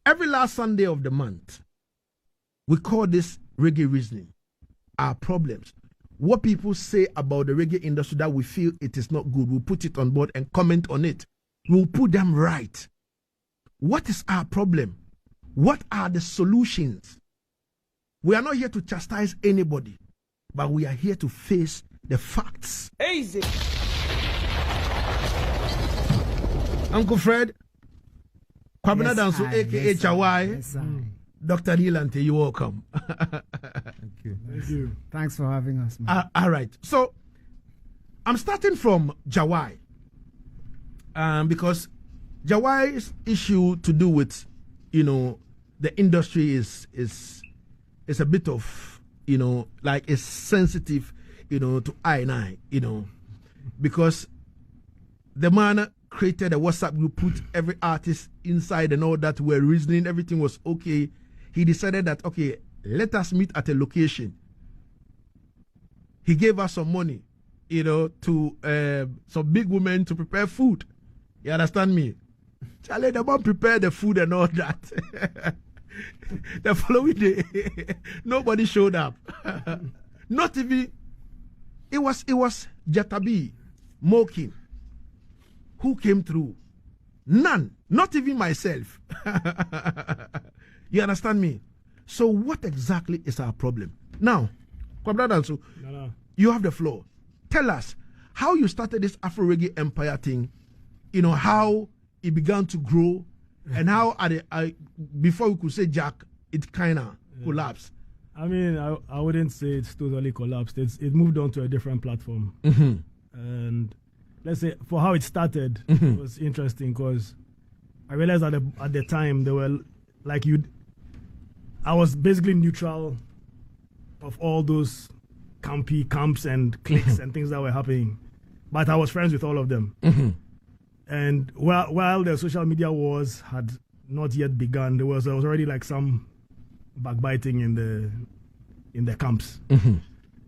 Every last Sunday of the month, we call this reggae reasoning. Our problems. What people say about the reggae industry that we feel it is not good, we'll put it on board and comment on it. We'll put them right. What is our problem? What are the solutions? We are not here to chastise anybody, but we are here to face the facts. Easy. Uncle Fred, Kwabena Danso, aka Jahwi, Yes, Dr. Knii Lante, you're welcome. Thank you. Thanks for having us, man. All right. So I'm starting from Jahwi, because Jahwi's issue to do with, the industry is a bit of, like it's sensitive, to I and I, because the man created a WhatsApp group, put every artist inside and all that, were reasoning, everything was okay. He decided that, okay, let us meet at a location. He gave us some money, to some big women to prepare food. You understand me? Charlie, the man prepared the food and all that. The following day, nobody showed up. Not even, it was Jatabi, Mokin, who came through. None, not even myself. You understand me? So what exactly is our problem? Now, Kwabena, you have the floor. Tell us how you started this Afro Reggae Empire thing, how it began to grow, and how before we could say Jack, it kind of collapsed. I mean, I wouldn't say it's totally collapsed. It moved on to a different platform. And let's say for how it started, it was interesting because I realized at the time they were like I was basically neutral of all those camps and cliques and things that were happening, but I was friends with all of them. And while the social media wars had not yet begun, there was already like some backbiting in the camps.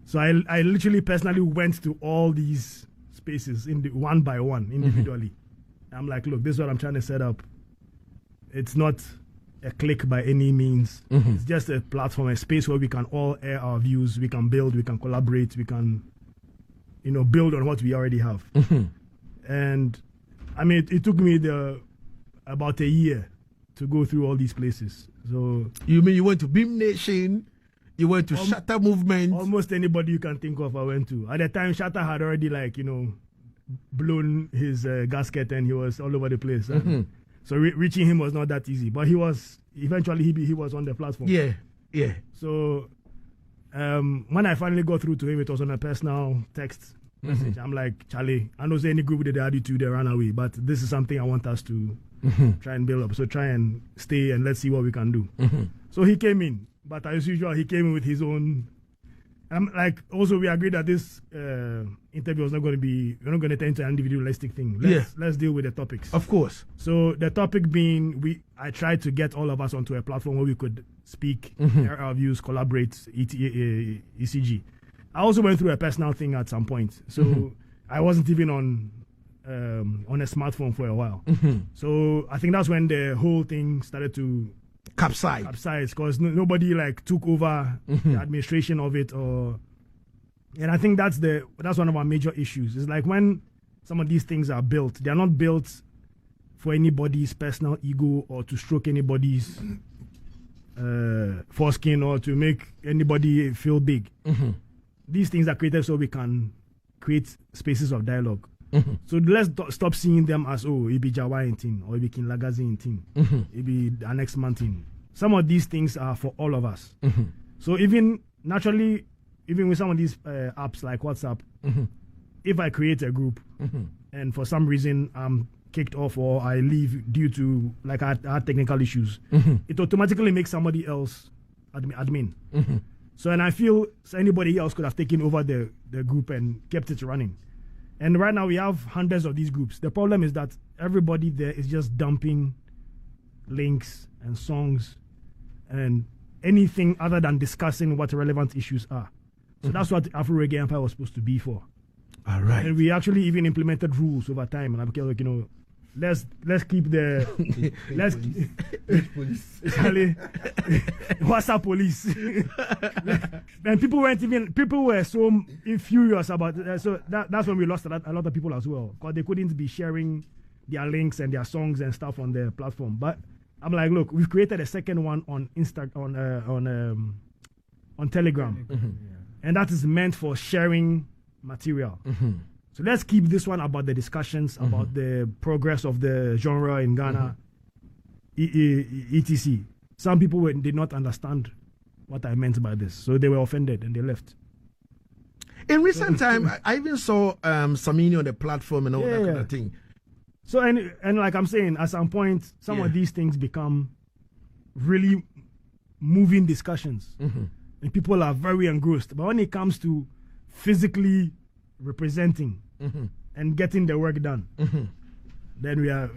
So I literally personally went to all these spaces one by one individually. I'm like, look, this is what I'm trying to set up. It's not a clique by any means. It's just a platform, a space where we can all air our views, we can build, we can collaborate, we can, build on what we already have. And I mean, it took me about a year to go through all these places. So you mean you went to Beam Nation, you went to Shatter Movement? Almost anybody you can think of, I went to. At the time, Shatter had already blown his gasket and he was all over the place. So reaching him was not that easy, but he was eventually he was on the platform. Yeah. So when I finally got through to him, it was on a personal text message. I'm like, Charlie, I know any group that they added to, they ran away, but this is something I want us to try and build up. So try and stay and let's see what we can do. So he came in, but as usual, he came in with his own. I'm like, also we agreed that this interview was not going to be, we're not going to turn into an individualistic thing. Let's deal with the topics. Of course. So the topic being, I tried to get all of us onto a platform where we could speak, air our views, collaborate, ECG. I also went through a personal thing at some point. So I wasn't even on a smartphone for a while. So I think that's when the whole thing started to capsize because nobody took over the administration of it, and I think that's one of our major issues. It's like when some of these things are built, they're not built for anybody's personal ego or to stroke anybody's foreskin or to make anybody feel big. These things are created so we can create spaces of dialogue. So let's stop seeing them as, it be Jahwi and thing, or it be Lagazee and thing, it be the next month thing. Some of these things are for all of us. So even naturally, even with some of these apps like WhatsApp, if I create a group and for some reason I'm kicked off or I leave due to I had technical issues, it automatically makes somebody else admin. So and I feel anybody else could have taken over the group and kept it running. And right now we have hundreds of these groups. The problem is that everybody there is just dumping links and songs and anything other than discussing what relevant issues are. So that's what Afro Reggae Empire was supposed to be for. All right. And we actually even implemented rules over time. And I became let's keep the police. WhatsApp police. And people were so furious about it. So that's when we lost a lot of people as well, because they couldn't be sharing their links and their songs and stuff on the platform. But I'm like, look, we've created a second one on on Telegram, and that is meant for sharing material. So let's keep this one about the discussions about the progress of the genre in Ghana, etc. Some people did not understand what I meant by this, so they were offended and they left. In recent time, I even saw Samini on the platform and all that kind of thing. So and like I'm saying, at some point, some of these things become really moving discussions, and people are very engrossed. But when it comes to physically representing and getting the work done, then we are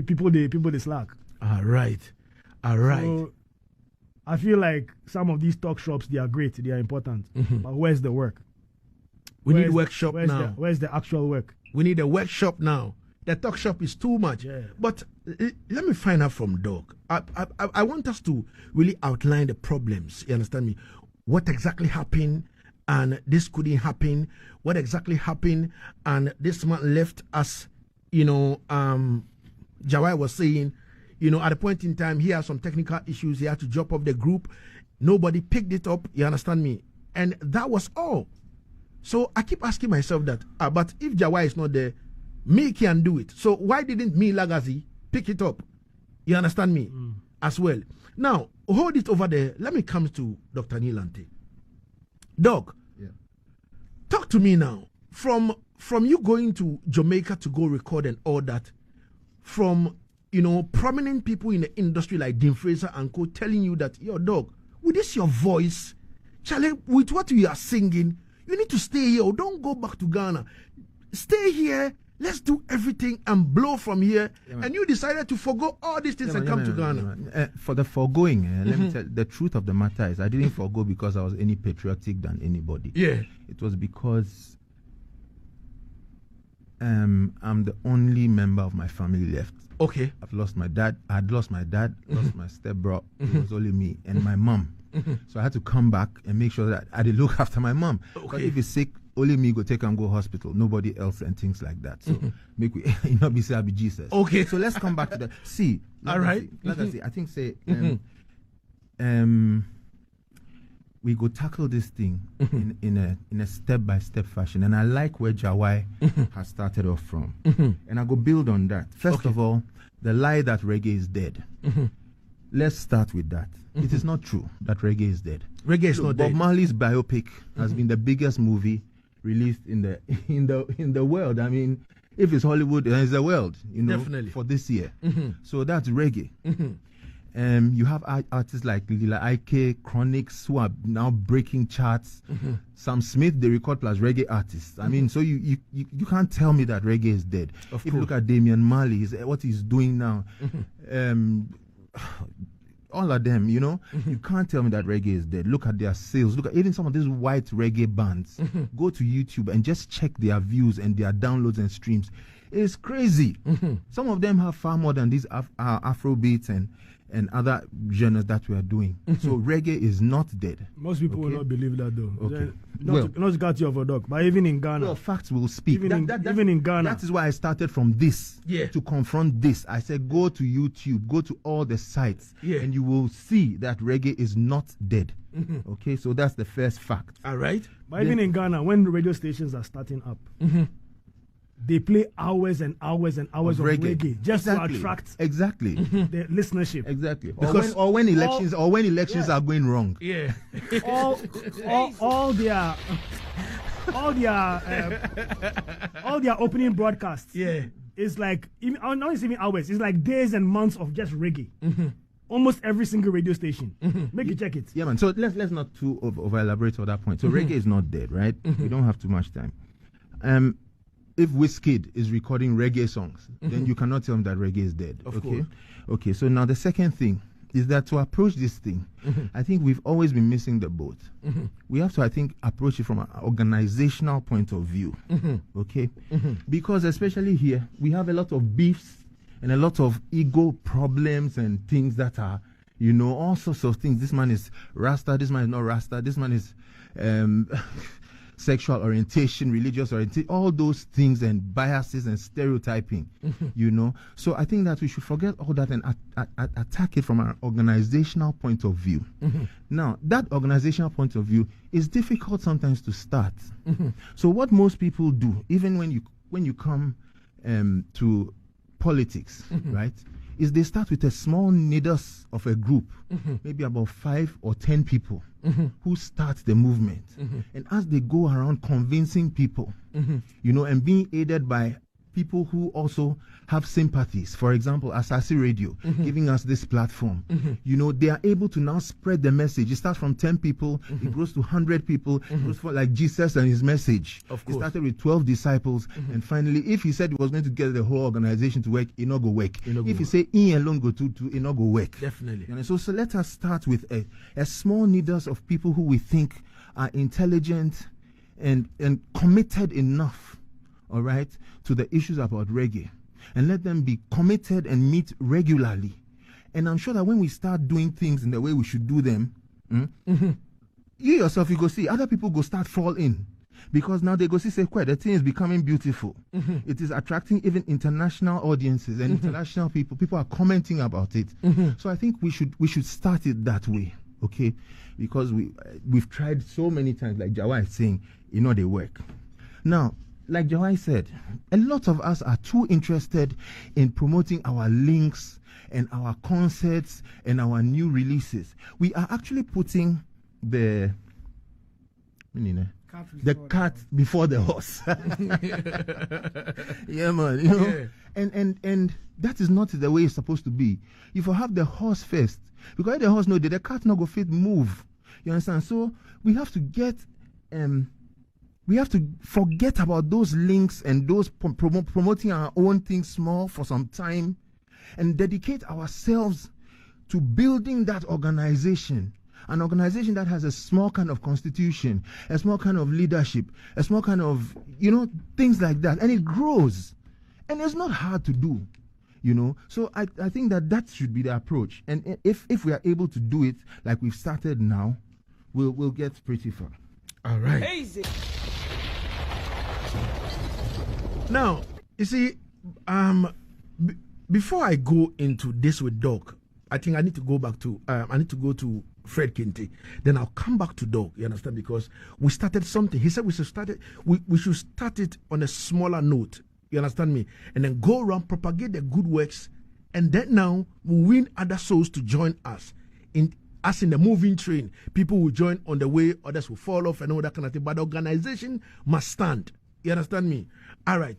people they slack. All right. So I feel like some of these talk shops, they are great, they are important, but where's the work? We need workshop now. Where's the actual work? We need a workshop now. The talk shop is too much. But let me find out from Doc. I want us to really outline the problems. You understand me? What exactly happened? And this couldn't happen. What exactly happened? And this man left us, Jahwi was saying, at a point in time, he had some technical issues. He had to drop off the group. Nobody picked it up. You understand me? And that was all. So I keep asking myself that, but if Jahwi is not there, me can do it. So why didn't me, Lagazee, pick it up? You understand me? As well. Now, hold it over there. Let me come to Dr. Knii Lante. Doc, talk to me now. From you going to Jamaica to go record and all that, from prominent people in the industry like Dean Fraser and co telling you that, yo, Doc, with this your voice, Charlie, with what you are singing, you need to stay here or don't go back to Ghana. Stay here. Let's do everything and blow from here. And you decided to forgo all these things and come to Ghana. For the foregoing, let me tell you, the truth of the matter is I didn't forgo because I was any patriotic than anybody. It was because I'm the only member of my family left. Okay. I've lost my dad. I had lost my dad, lost my stepbro. It was only me and my mom. So I had to come back and make sure that I did look after my mom. Because if he's sick, only me go take and go hospital, nobody else and things like that. So make we not be say Jesus. Okay. So let's come back to that. See, all right. I think say we go tackle this thing in a step-by-step fashion. And I like where Jahwi has started off from. And I go build on that. First of all, the lie that reggae is dead. Let's start with that. It is not true that reggae is dead. Reggae is not dead. Bob Marley's biopic has been the biggest movie released in the world. I mean, if it's Hollywood, then it's the world, definitely, for this year. So that's reggae. You have artists like Lila Ike, Chronix, who are now breaking charts. Sam Smith, they record plus reggae artists. I mean, so you can't tell me that reggae is dead. If you look at Damian Marley, what he's doing now, all of them, you can't tell me that reggae is dead. Look at their sales. Look at even some of these white reggae bands. Go to YouTube and just check their views and their downloads and streams. It's crazy. Some of them have far more than these Afro beats and other genres that we are doing. So reggae is not dead. Most people will not believe that though. Okay. Not to cut you off a dog, but even in Ghana. Well, facts will speak. Even in Ghana. That is why I started from this to confront this. I said go to YouTube, go to all the sites, and you will see that reggae is not dead. Okay, so that's the first fact. All right. But even in Ghana, when radio stations are starting up, they play hours and hours and hours of reggae just to attract the listenership. Exactly. Because or when elections are going wrong. All their opening broadcasts. It's like not even hours. It's like days and months of just reggae. Almost every single radio station. Make you check it. Yeah, man. So let's not too over elaborate on that point. So reggae is not dead, right? We don't have too much time. If Wizkid is recording reggae songs, then you cannot tell me that reggae is dead. Okay. So now the second thing, is that to approach this thing, I think we've always been missing the boat. We have to, I think, approach it from an organizational point of view. Okay? Because especially here, we have a lot of beefs and a lot of ego problems and things that are, you know, all sorts of things. This man is Rasta, this man is not Rasta, this man is sexual orientation, religious orientation, all those things and biases and stereotyping, you know. So I think that we should forget all that and attack it from an organizational point of view. Now, that organizational point of view is difficult sometimes to start. So what most people do, even when you come to politics, right, is they start with a small nidus of a group, maybe about 5 or 10 people who start the movement. And as they go around convincing people, you know, and being aided by people who also have sympathies, for example, Asaase Radio, giving us this platform, you know, they are able to now spread the message. It starts from 10 people, it grows to 100 people, it goes for like Jesus and his message. Of course. It started with 12 disciples, and finally, if he said he was going to get the whole organization to work, it not go work. If he say he alone go to it not go work. Definitely. You know, so let us start with a small nidus of people who we think are intelligent and committed enough, all right, to the issues about reggae, and let them be committed and meet regularly. And I'm sure that when we start doing things in the way we should do them, you yourself, you go see other people go start fall in, because now they go see, say, quite the thing is becoming beautiful. It is attracting even international audiences and international people. People are commenting about it. So I think we should start it that way, okay? Because we've tried so many times, like Jahwi is saying, you know, they work. Now, like Jahwi said, a lot of us are too interested in promoting our links and our concerts and our new releases. We are actually putting the cart before the horse. Yeah, man. You know? Yeah. And that is not the way it's supposed to be. If you have the horse first, because if the horse know that the cart not go fit move. You understand? So we have to get we have to forget about those links and those promoting our own things small for some time, and dedicate ourselves to building that organization. An organization that has a small kind of constitution, a small kind of leadership, a small kind of, you know, things like that. And it grows. And it's not hard to do, you know. So I think that should be the approach. And if we are able to do it like we've started now, we'll get pretty far. All right. Easy. Now, you see, before I go into this with Doc, I think I need to go back to to Fred Kente. Then I'll come back to Doc. You understand? Because we started something. He said we should start it on a smaller note. You understand me? And then go around, propagate the good works, and then now we win other souls to join us in the moving train. People will join on the way, others will fall off and all that kind of thing. But the organization must stand. You understand me? All right.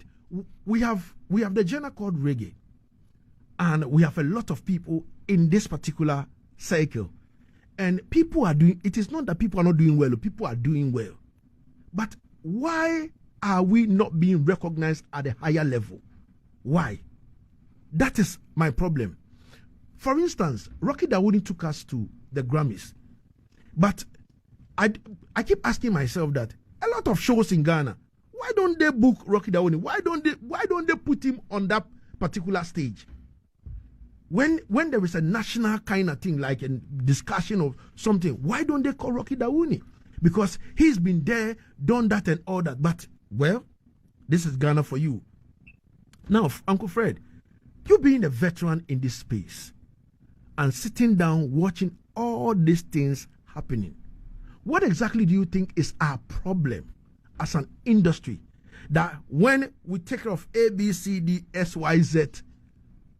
We have the genre called Reggae, and we have a lot of people in this particular cycle. And people are doing, it is not that people are not doing well, people are doing well. But why are we not being recognized at a higher level? Why? That is my problem. For instance, Rocky Dawuni took us to the Grammys. But I keep asking myself that a lot of shows in Ghana, why don't they book Rocky Dawuni? Why don't they put him on that particular stage? When there is a national kind of thing, like a discussion of something, why don't they call Rocky Dawuni? Because he's been there, done that and all that. But, well, this is Ghana for you. Now, Uncle Fred, you being a veteran in this space and sitting down watching all these things happening, what exactly do you think is our problem as an industry? That when we take care of A, B, C, D, S, Y, Z,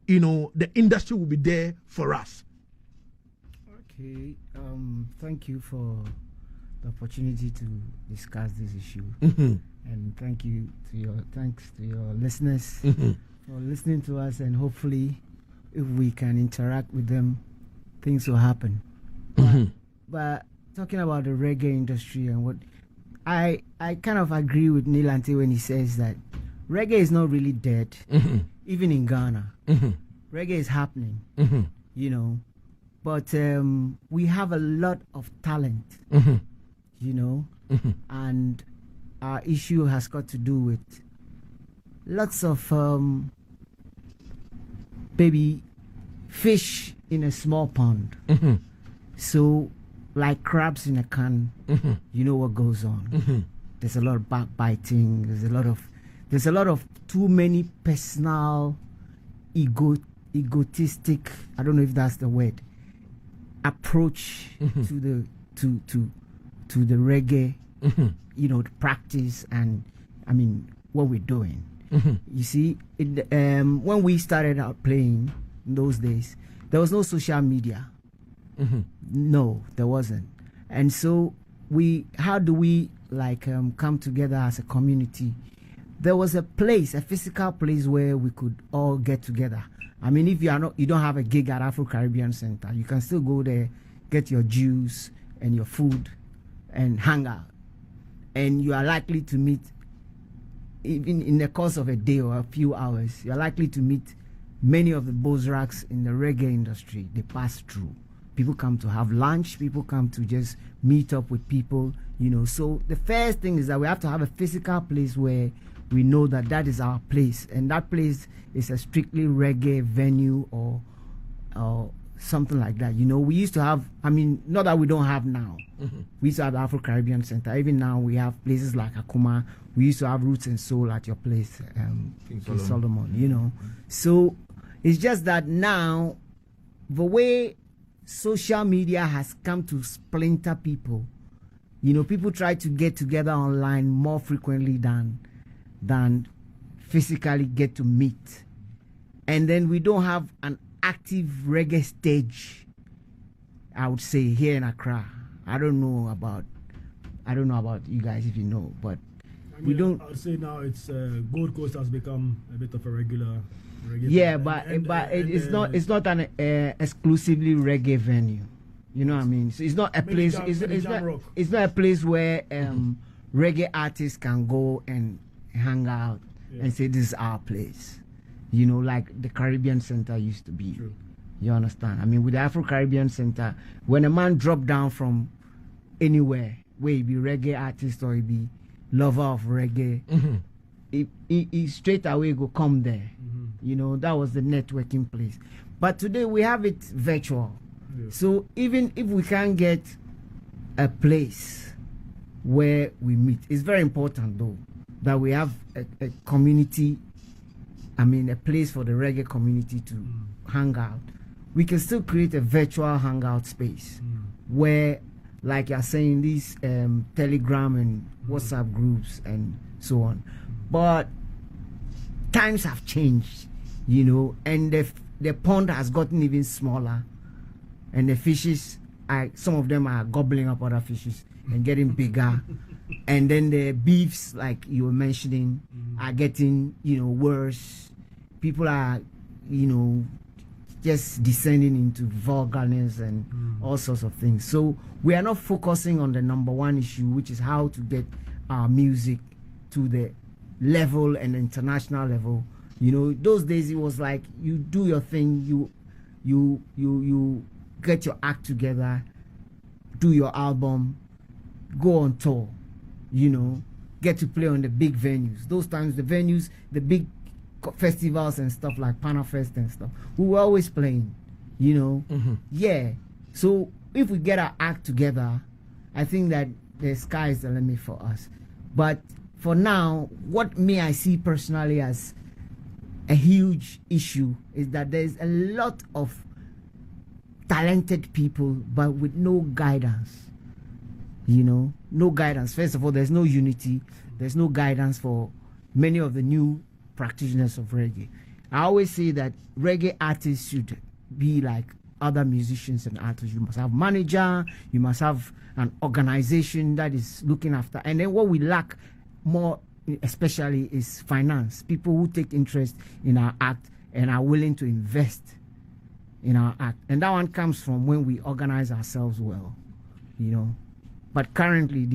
you know, the industry will be there for us. Okay, thank you for the opportunity to discuss this issue, and thanks to your listeners for listening to us, and hopefully, if we can interact with them, things will happen. But talking about the reggae industry and what I kind of agree with Knii Lante when he says that reggae is not really dead, even in Ghana. Reggae is happening, you know, But we have a lot of talent, you know, and our issue has got to do with lots of baby fish in a small pond. So, like crabs in a can, you know what goes on. There's a lot of backbiting. There's a lot of too many personal, egotistic. I don't know if that's the word. Approach to the reggae, you know, the practice and I mean what we're doing. You see, when we started out playing in those days, there was no social media. No, there wasn't. And so how do we like come together as a community? There was a physical place where we could all get together. I mean, if you don't have a gig at Afro Caribbean Center, you can still go there, get your juice and your food, and hang out. And you are likely to meet, even in the course of a day or a few hours, you are likely to meet many of the bozraks in the reggae industry. They pass through. People come to have lunch. People come to just meet up with people, you know. So the first thing is that we have to have a physical place where we know that is our place, and that place is a strictly reggae venue or something like that. You know, we used to have, I mean, not that we don't have now. We used to have the Afro Caribbean Center. Even now we have places like Akuma. We used to have Roots and Soul at your place, King Solomon, you know. So it's just that now the way social media has come to splinter people, you know, people try to get together online more frequently than physically get to meet. And then we don't have an active reggae stage, I would say, here in Accra. I don't know about you guys if you know, but I mean, we don't. I would say now it's Gold Coast has become a bit of a regular reggae. Yeah, venue. but it's not an exclusively reggae venue. You know what I mean? So it's not a place. It's not a place where reggae artists can go and hang out and say this is our place. You know, like the Caribbean Center used to be. True. You understand? I mean, with the Afro Caribbean Center, when a man drop down from anywhere, where he be reggae artist or he be lover of reggae, he straight away go come there. You know, that was the networking place. But today we have it virtual. Yeah. So even if we can't get a place where we meet, it's very important though that we have a community, I mean a place for the reggae community to hang out. We can still create a virtual hangout space where, like you're saying, these Telegram and WhatsApp groups and so on. But times have changed, you know, and the pond has gotten even smaller, and the fishes, some of them are gobbling up other fishes and getting bigger, and then the beefs, like you were mentioning, are getting, you know, worse. People are, you know, just descending into vulgarness and all sorts of things. So we are not focusing on the number one issue, which is how to get our music to the level and international level. You know, those days it was like you do your thing, you get your act together, do your album, go on tour, you know, get to play on the big venues. Those times the venues, the big festivals and stuff like Panafest and stuff, we were always playing, you know. Yeah, so if we get our act together, I think that the sky is the limit for us. But for now, what I see personally as a huge issue is that there's a lot of talented people but with no guidance, you know, no guidance. First of all, there's no unity, there's no guidance for many of the new practitioners of reggae. I always say that reggae artists should be like other musicians and artists. You must have manager, you must have an organization that is looking after. And then what we lack more especially is finance. People who take interest in our act and are willing to invest in our act. And that one comes from when we organize ourselves well, you know. But currently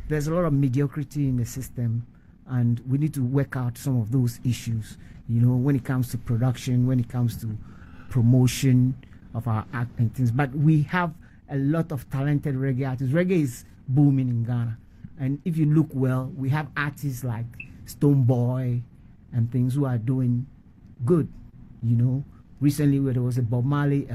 there's a lot of mediocrity in the system, and we need to work out some of those issues, you know, when it comes to production, when it comes to promotion, of our act and things. But we have a lot of talented reggae artists. Reggae is booming in Ghana. And if you look well, we have artists like Stone Boy and things who are doing good. You know, recently there was a Bob Marley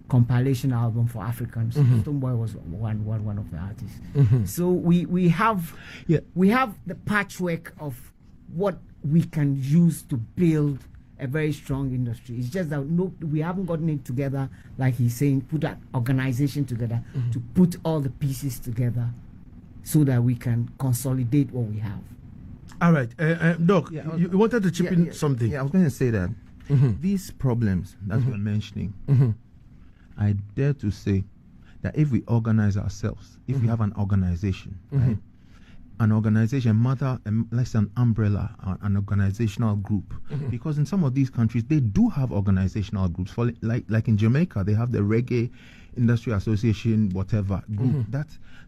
compilation album for Africans. Stone Boy was one of the artists. So we have the patchwork of what we can use to build a very strong industry. It's just that we haven't gotten it together, like he's saying, put that organization together to put all the pieces together so that we can consolidate what we have. All right, Doc, you wanted to chip in something. Yeah, I was going to say that these problems that we're mentioning, I dare to say that if we organize ourselves, if we have an organization, right? An organization, less an umbrella, an organizational group. Because in some of these countries, they do have organizational groups. For like in Jamaica, they have the Reggae Industry Association, whatever group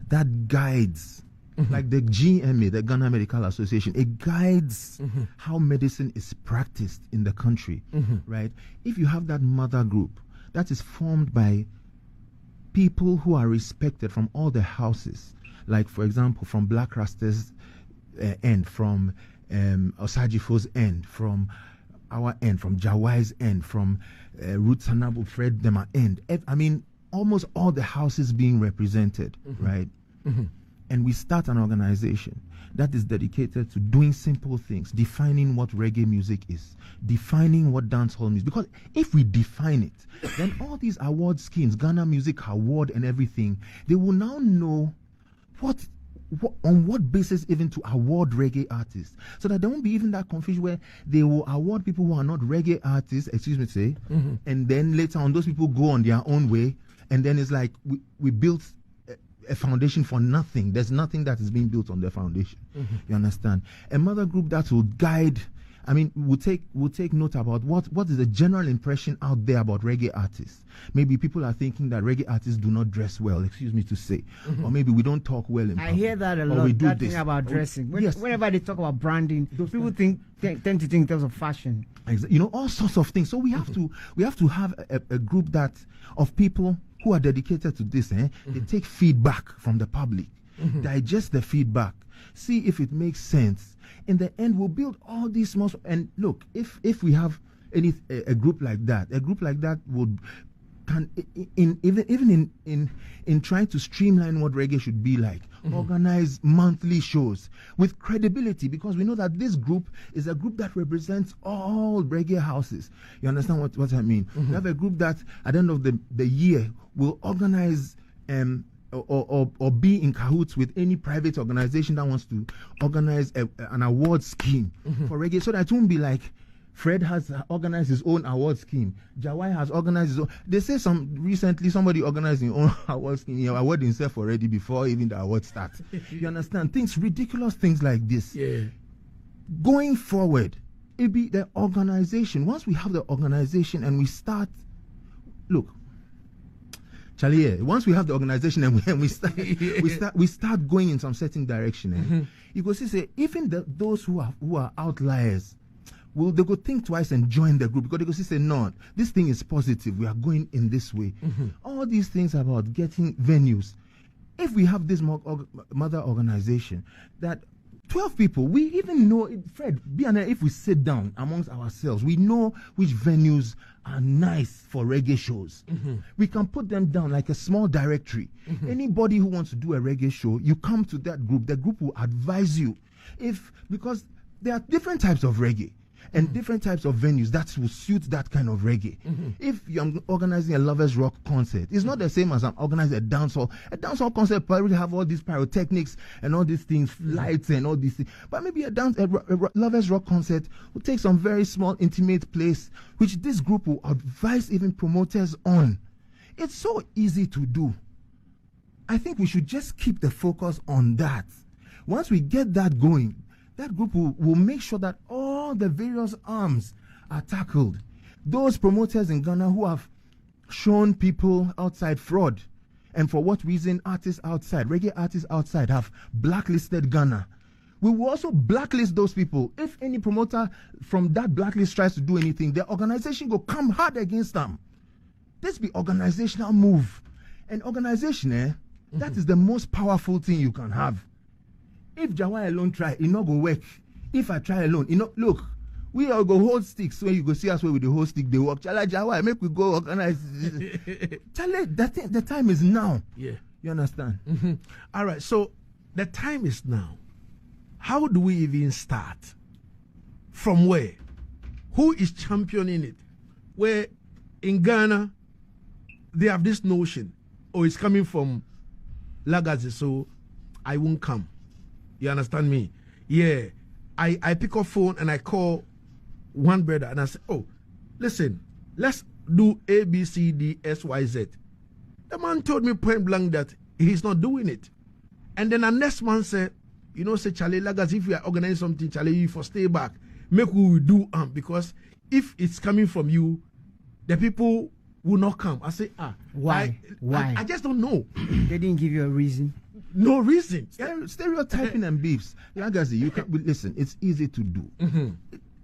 that guides, like the GMA, the Ghana Medical Association. It guides how medicine is practiced in the country, right? If you have that mother group that is formed by people who are respected from all the houses. Like, for example, from Black Rasta's end, from Osajifo's end, from our end, from Jahwi's end, from Ruth Sanabo, Fred Dema end. I mean, almost all the houses being represented, right? And we start an organization that is dedicated to doing simple things, defining what reggae music is, defining what dancehall music. Because if we define it, then all these award schemes, Ghana Music Award and everything, they will now know on what basis even to award reggae artists, so that there won't be even that confusion where they will award people who are not reggae artists, and then later on those people go on their own way, and then it's like we built a foundation for nothing. There's nothing that is being built on the foundation. You understand? A mother group that will guide. I mean, we'll take note about what is the general impression out there about reggae artists. Maybe people are thinking that reggae artists do not dress well, excuse me to say, or maybe we don't talk well in public. I hear that a lot. That thing about dressing. Whenever they talk about branding, people tend to think in terms of fashion. You know, all sorts of things. So we have to have a group of people who are dedicated to this. They take feedback from the public, digest the feedback, see if it makes sense. In the end, we'll build all these small. And look, if we have a group like that would even in trying to streamline what reggae should be like, organize monthly shows with credibility, because we know that this group is a group that represents all reggae houses. You understand what I mean? We have a group that at the end of the year will organize or be in cahoots with any private organization that wants to organize an award scheme for reggae, so that it won't be like Fred has organized his own award scheme, Jahwi has organized his own. They say recently somebody organized his own award scheme. He awarded himself already before even the award starts. You understand? Ridiculous things like this. Yeah. Going forward, it be the organization. Once we have the organization and we start, look, Charlie, once we have the organization and we start going in some certain direction, you go see, even those who are outliers, they go think twice and join the group, because they go say, no, this thing is positive, we are going in this way. All these things about getting venues. If we have this mother organization that 12 people, we even know, Fred, if we sit down amongst ourselves, we know which venues are nice for reggae shows. We can put them down like a small directory. Anybody who wants to do a reggae show, you come to that group. The group will advise you, because there are different types of reggae and different types of venues that will suit that kind of reggae. If I'm organizing a Lovers Rock concert, it's not the same as I'm organizing a dancehall. A dancehall concert probably have all these pyrotechnics and all these things, lights and all these things. But maybe a Lovers Rock concert will take some very small, intimate place, which this group will advise even promoters on. It's so easy to do. I think we should just keep the focus on that. Once we get that going, that group will make sure that all the various arms are tackled. Those promoters in Ghana who have shown people outside fraud, and for what reason artists outside, reggae artists outside, have blacklisted Ghana, we will also blacklist those people. If any promoter from that blacklist tries to do anything, the organization will come hard against them. This be organizational move. And organization, that is the most powerful thing you can have. If Jahwi alone try, it not go work. If I try alone, look, we all go hold sticks. When you go see us where with the whole stick, they work. Chala Jahwi, make we go organize. Chale, the time is now. Yeah. You understand? All right, so the time is now. How do we even start? From where? Who is championing it? Where in Ghana, they have this notion, it's coming from Lagazee, so I won't come. You understand me? Yeah. I pick up phone and I call one brother and I say, listen, let's do A, B, C, D, S, Y, Z. The man told me point blank that he's not doing it. And then the next man said, say, Charlie Lagazee, if we are organizing something, Charlie, you for stay back. Make we do because if it's coming from you, the people will not come. I say, why? I just don't know. They didn't give you a reason. No reason. Stereotyping and beefs. Lagazee, you can listen. It's easy to do.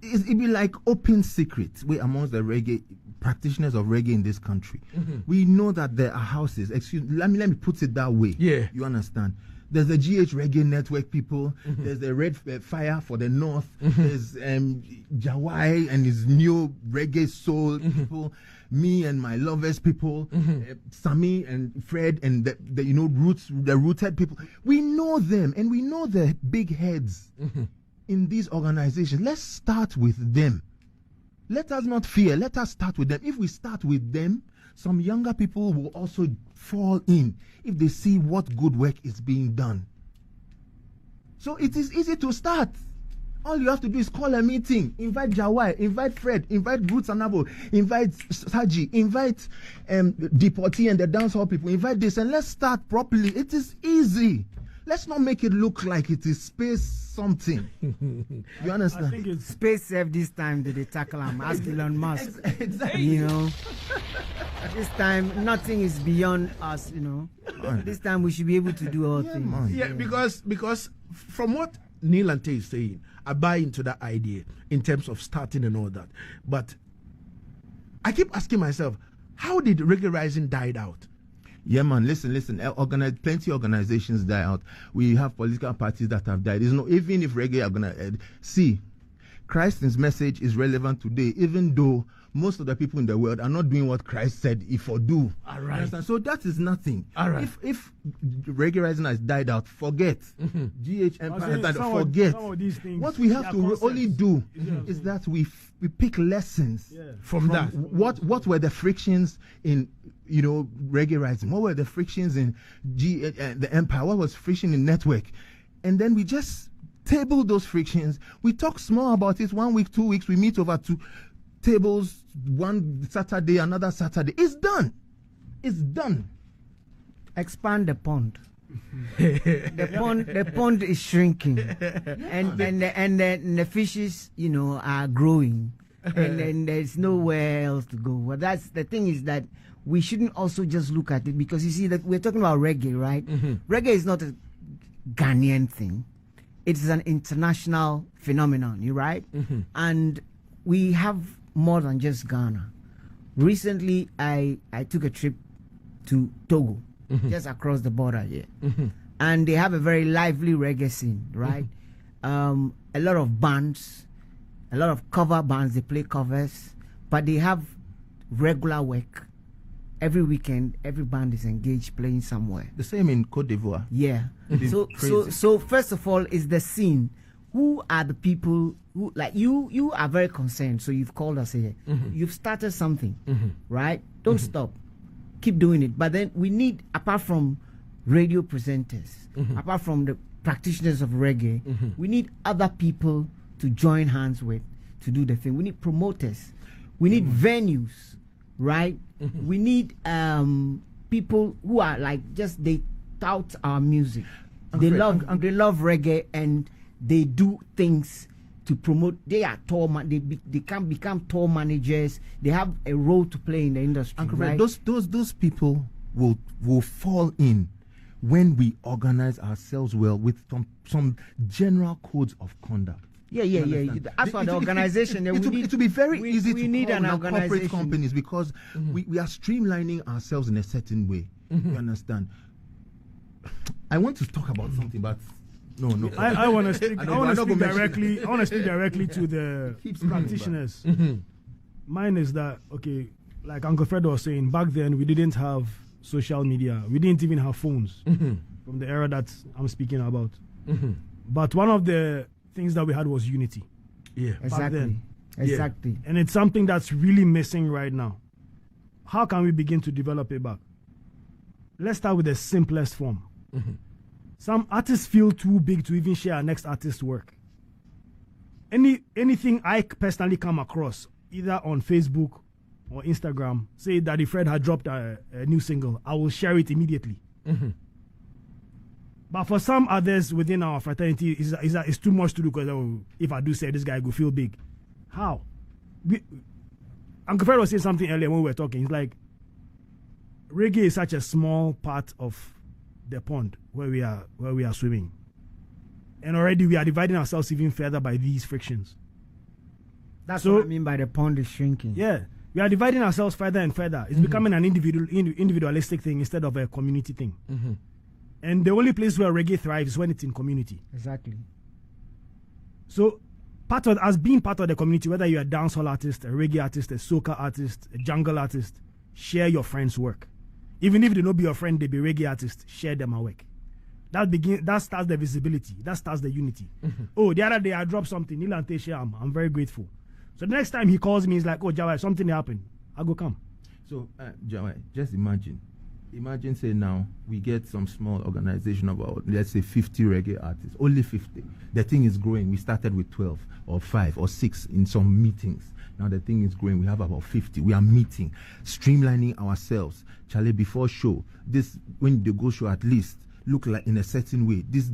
It be like open secret amongst the reggae practitioners of reggae in this country. We know that there are houses. Let me put it that way. Yeah, you understand. There's the GH Reggae Network people. There's the Red Fire for the North. There's Jahwi and his new reggae soul people. Me and my lovers people. Sammy and Fred and the roots, the rooted people. We know them and we know the big heads in these organizations. Let's start with them. Let us not fear. Let us start with them. If we start with them, some younger people will also fall in if they see what good work is being done. So it is easy to start. All you have to do is call a meeting, invite Jahwi, invite Fred, invite Roots Anabo, invite Saji, invite Deportee and the dancehall people, invite this, and let's start properly. It is easy. Let's not make it look like it is space something. You understand? I think it's space safe this time that they tackle him. Ask Elon Musk. Exactly. This time nothing is beyond us. This time we should be able to do all things. Man. Yeah, because from what Knii Lante is saying, I buy into that idea in terms of starting and all that. But I keep asking myself, how did Reggae Rising died out? Yeah, man. Listen. Plenty of organizations die out. We have political parties that have died. Even if reggae are gonna see, Christ's message is relevant today, even though most of the people in the world are not doing what Christ said if or do. All right. So that is nothing. All right. If Reggae Rising has died out, forget. GH Empire has died out, forget. Some of these things, what we have to only do is that we pick lessons from that. What were the frictions in Reggae Rising? What were the frictions in the Empire? What was friction in Network? And then we just table those frictions. We talk small about it. 1 week, 2 weeks, we meet over 2 tables, one Saturday, another Saturday. It's done. Expand the pond. the pond is shrinking, and the fishes, are growing, and then there's nowhere else to go. Well, that's the thing, is that we shouldn't also just look at it, because you see that we're talking about reggae, right? Reggae is not a Ghanaian thing; it's an international phenomenon. You right? And we have more than just Ghana. Recently, I took a trip to Togo, just across the border here. And they have a very lively reggae scene, right? A lot of bands, a lot of cover bands, they play covers, but they have regular work. Every weekend, every band is engaged playing somewhere. The same in Côte d'Ivoire. Yeah. So first of all, is the scene. Who are the people who, like you are very concerned, so you've called us here. You've started something, right? Don't stop. Keep doing it. But then we need, apart from radio presenters, apart from the practitioners of reggae, we need other people to join hands with to do the thing. We need promoters. We need venues, right? We need people who are like, just they tout our music. They love reggae, and they do things to promote. They are tour they can become tour managers. They have a role to play in the industry. Right? Those people will fall in when we organize ourselves well with some general codes of conduct. Yeah. As for the organization, it will be very easy to need call an now organization. corporate companies because we are streamlining ourselves in a certain way. You understand? I want to talk about something, but no. I want to speak. I want to speak directly. I want to speak directly to the practitioners. Mine is that okay, like Uncle Fred was saying, back then we didn't have social media. We didn't even have phones from the era that I'm speaking about. But one of the things that we had was unity. Yeah, exactly. Exactly. And it's something that's really missing right now. How can we begin to develop it back? Let's start with the simplest form. Some artists feel too big to even share our next artist's work. Anything I personally come across, either on Facebook or Instagram, say that if Fred had dropped a new single, I will share it immediately. But for some others within our fraternity, it's too much to do because if I do say this guy will feel big. How? Uncle Fred was saying something earlier when we were talking. He's like, reggae is such a small part of the pond where we are swimming. And already we are dividing ourselves even further by these frictions. That's what I mean by the pond is shrinking. Yeah. We are dividing ourselves further and further. It's becoming an individualistic thing instead of a community thing. And the only place where reggae thrives is when it's in community. Exactly. So, being part of the community, whether you're a dancehall artist, a reggae artist, a soca artist, a jungle artist, share your friends' work. Even if they don't be your friend, they be reggae artists, share them work. That starts the visibility. That starts the unity. Oh, the other day I dropped something. Knii Lante share. I'm very grateful. So the next time he calls me, he's like, oh, Jahwi, something happened. I'll go come. So, Jahwi, just imagine, say now we get some small organization about, let's say, 50 reggae artists, only 50. The thing is growing. We started with 12 or 5 or 6 in some meetings. Now the thing is growing. We have about 50. We are meeting, streamlining ourselves. Charlie, before show, this, when they go show, at least look like in a certain way. This,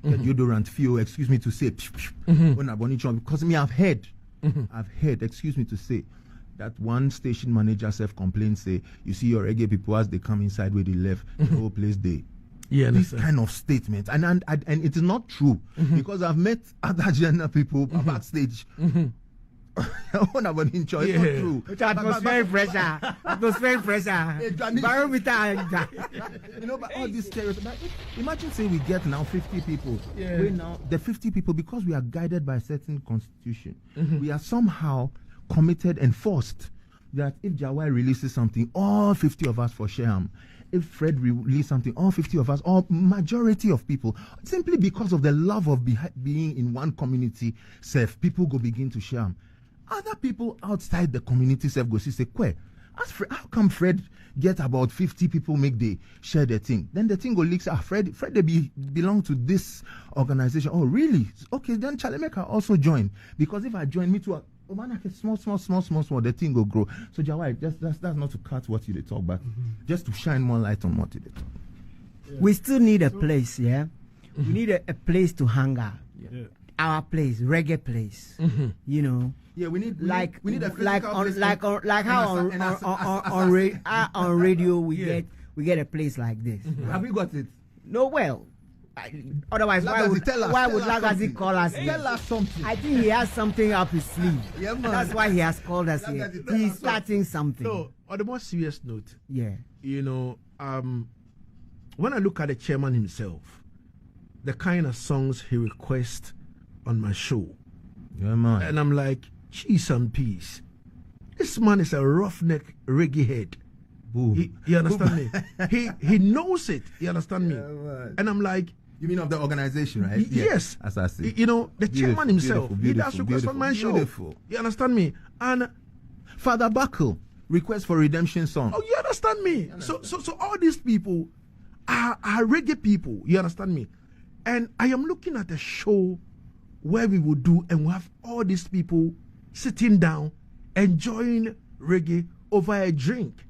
deodorant feel, excuse me to say, because me, I've heard, excuse me to say, that one station manager self-complained, say, you see your reggae people as they come inside where they left, the whole place they. Yeah, this kind of statement. And it is not true, because I've met other gender people backstage. It's not true. Atmospheric pressure. Barometer. But all these stereotypes. Imagine say we get now 50 people. We now the 50 people, because we are guided by a certain constitution. We are somehow committed and forced that if Jahwi releases something, all 50 of us for share. If Fred releases something, all 50 of us, or majority of people, simply because of the love of being in one community, people go begin to share. Other people outside the community go say, how come Fred get about 50 people make they share their thing? Then the thing go leaks. Fred they belong to this organization. Oh, really? Okay, then Charlie make her also join, because if I join, me too. Small, the thing will grow. So Jahwi, that's not to cut what you talk, but just to shine more light on what you talk. Yeah. We still need a place, yeah. We need a place to hang out. Yeah. Our place, reggae place. You know. Yeah, we need a how on radio we get a place like this. Have you got it? No, well. Otherwise, why would Lagazee call us? Tell us something. I think he has something up his sleeve. Yeah, man. That's why he has called us here. He's starting something. So, on the more serious note, when I look at the chairman himself, the kind of songs he requests on my show, and I'm like, cheese and peace. This man is a roughneck reggae head. You understand me? He knows it. You understand me? And I'm like, you mean of the organization, right? Yes. Asaase. The chairman himself. He does request on my show. You understand me? And Father Buckle, request for redemption song. Oh, you understand me? So all these people are reggae people. You understand me? And I am looking at a show where we will do, and we'll have all these people sitting down, enjoying reggae over a drink.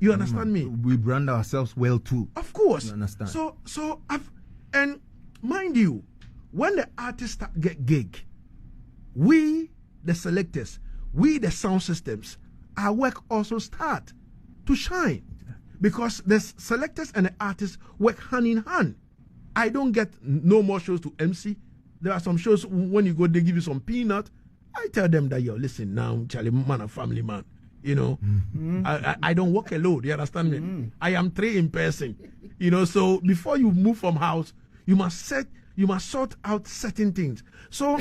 You understand me? We brand ourselves well too. Of course. You understand? And mind you, when the artists get gig, we, the selectors, we, the sound systems, our work also start to shine. Because the selectors and the artists work hand in hand. I don't get no more shows to MC. There are some shows when you go, they give you some peanut. I tell them that, yo, listen now, Charlie, man, a family man. You know, I don't work alone. You understand me? I am 3 in person. You know, so before you move from house, you must sort out certain things. So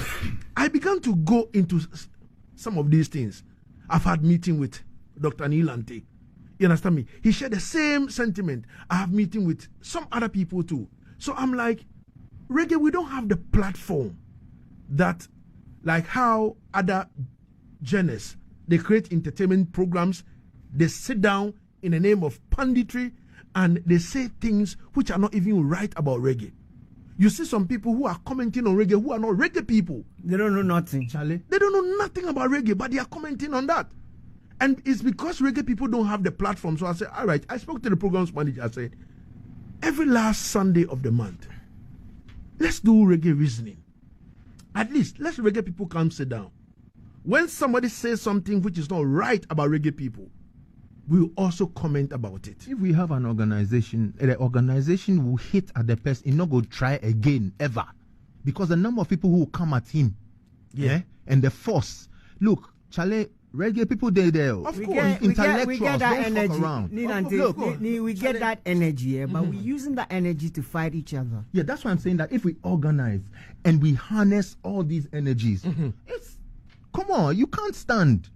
I began to go into some of these things. I've had meeting with Dr. Knii Lante. You understand me? He shared the same sentiment. I have meeting with some other people too. So I'm like, reggae, we don't have the platform that, like how other genres, they create entertainment programs, they sit down in the name of punditry, and they say things which are not even right about reggae. You see some people who are commenting on reggae who are not reggae people. They don't know nothing, Charlie. They don't know nothing about reggae, but they are commenting on that. And it's because reggae people don't have the platform. So I said, all right, I spoke to the programs manager. I said, every last Sunday of the month, let's do reggae reasoning. At least, let's reggae people come sit down. When somebody says something which is not right about reggae people, we'll also comment about it. If we have an organization, the organization will hit at the person, he'll not go try again, ever. Because the number of people who will come at him, and the force. Look, Charlie, reggae people, they of we course. Get, we get that don't energy. fuck around. We get that energy, but we're using that energy to fight each other. Yeah, that's why I'm saying that if we organize and we harness all these energies, it's, come on, you can't stand.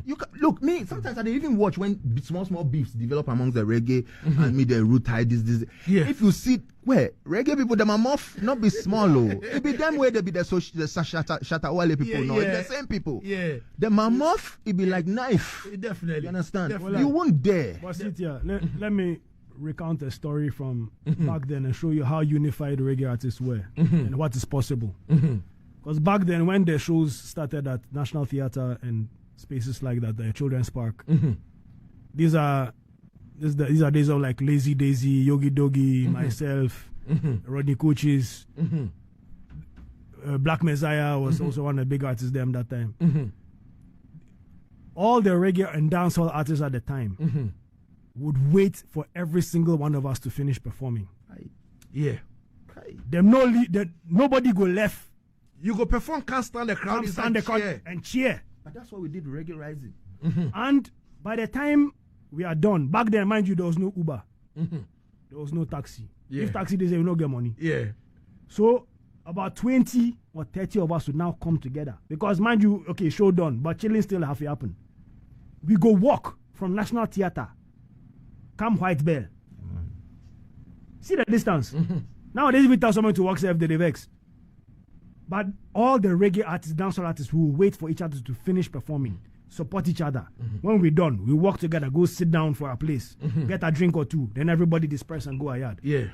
You can, look, me, sometimes I don't even watch when small beefs develop amongst the reggae and me, the root tie, this. Yeah. If you see, where reggae people, them are muff, not be small, it be them where they be the Shatawale people, no, it's the same people. Yeah. The mammoth, it be like knife. Definitely. You understand? Definitely. You won't dare. But sit here, let me recount a story from back then and show you how unified reggae artists were and what is possible. Because back then, when the shows started at National Theatre and spaces like that, the Children's Park, these are days of like Lazy Daisy, Yogi Dogi, myself, Rodney Coaches, Black Messiah was also one of the big artists them that time. All the reggae and dancehall artists at the time would wait for every single one of us to finish performing. Yeah. Nobody go left. You go perform, can't stand the crowd, and cheer. But that's what we did with Reggae Rising. And by the time we are done, back then, mind you, there was no Uber. There was no taxi. Yeah. If taxi, they say we don't get money. Yeah. So about 20 or 30 of us would now come together. Because mind you, okay, show done, but chilling still have to happen. We go walk from National Theatre, come White Bell. See the distance. Nowadays, we tell someone to walk self, they vex. But all the reggae artists, dancehall artists will wait for each other to finish performing, support each other. When we're done, we walk together, go sit down for a place, get a drink or two, then everybody disperse and go ahead. Yeah.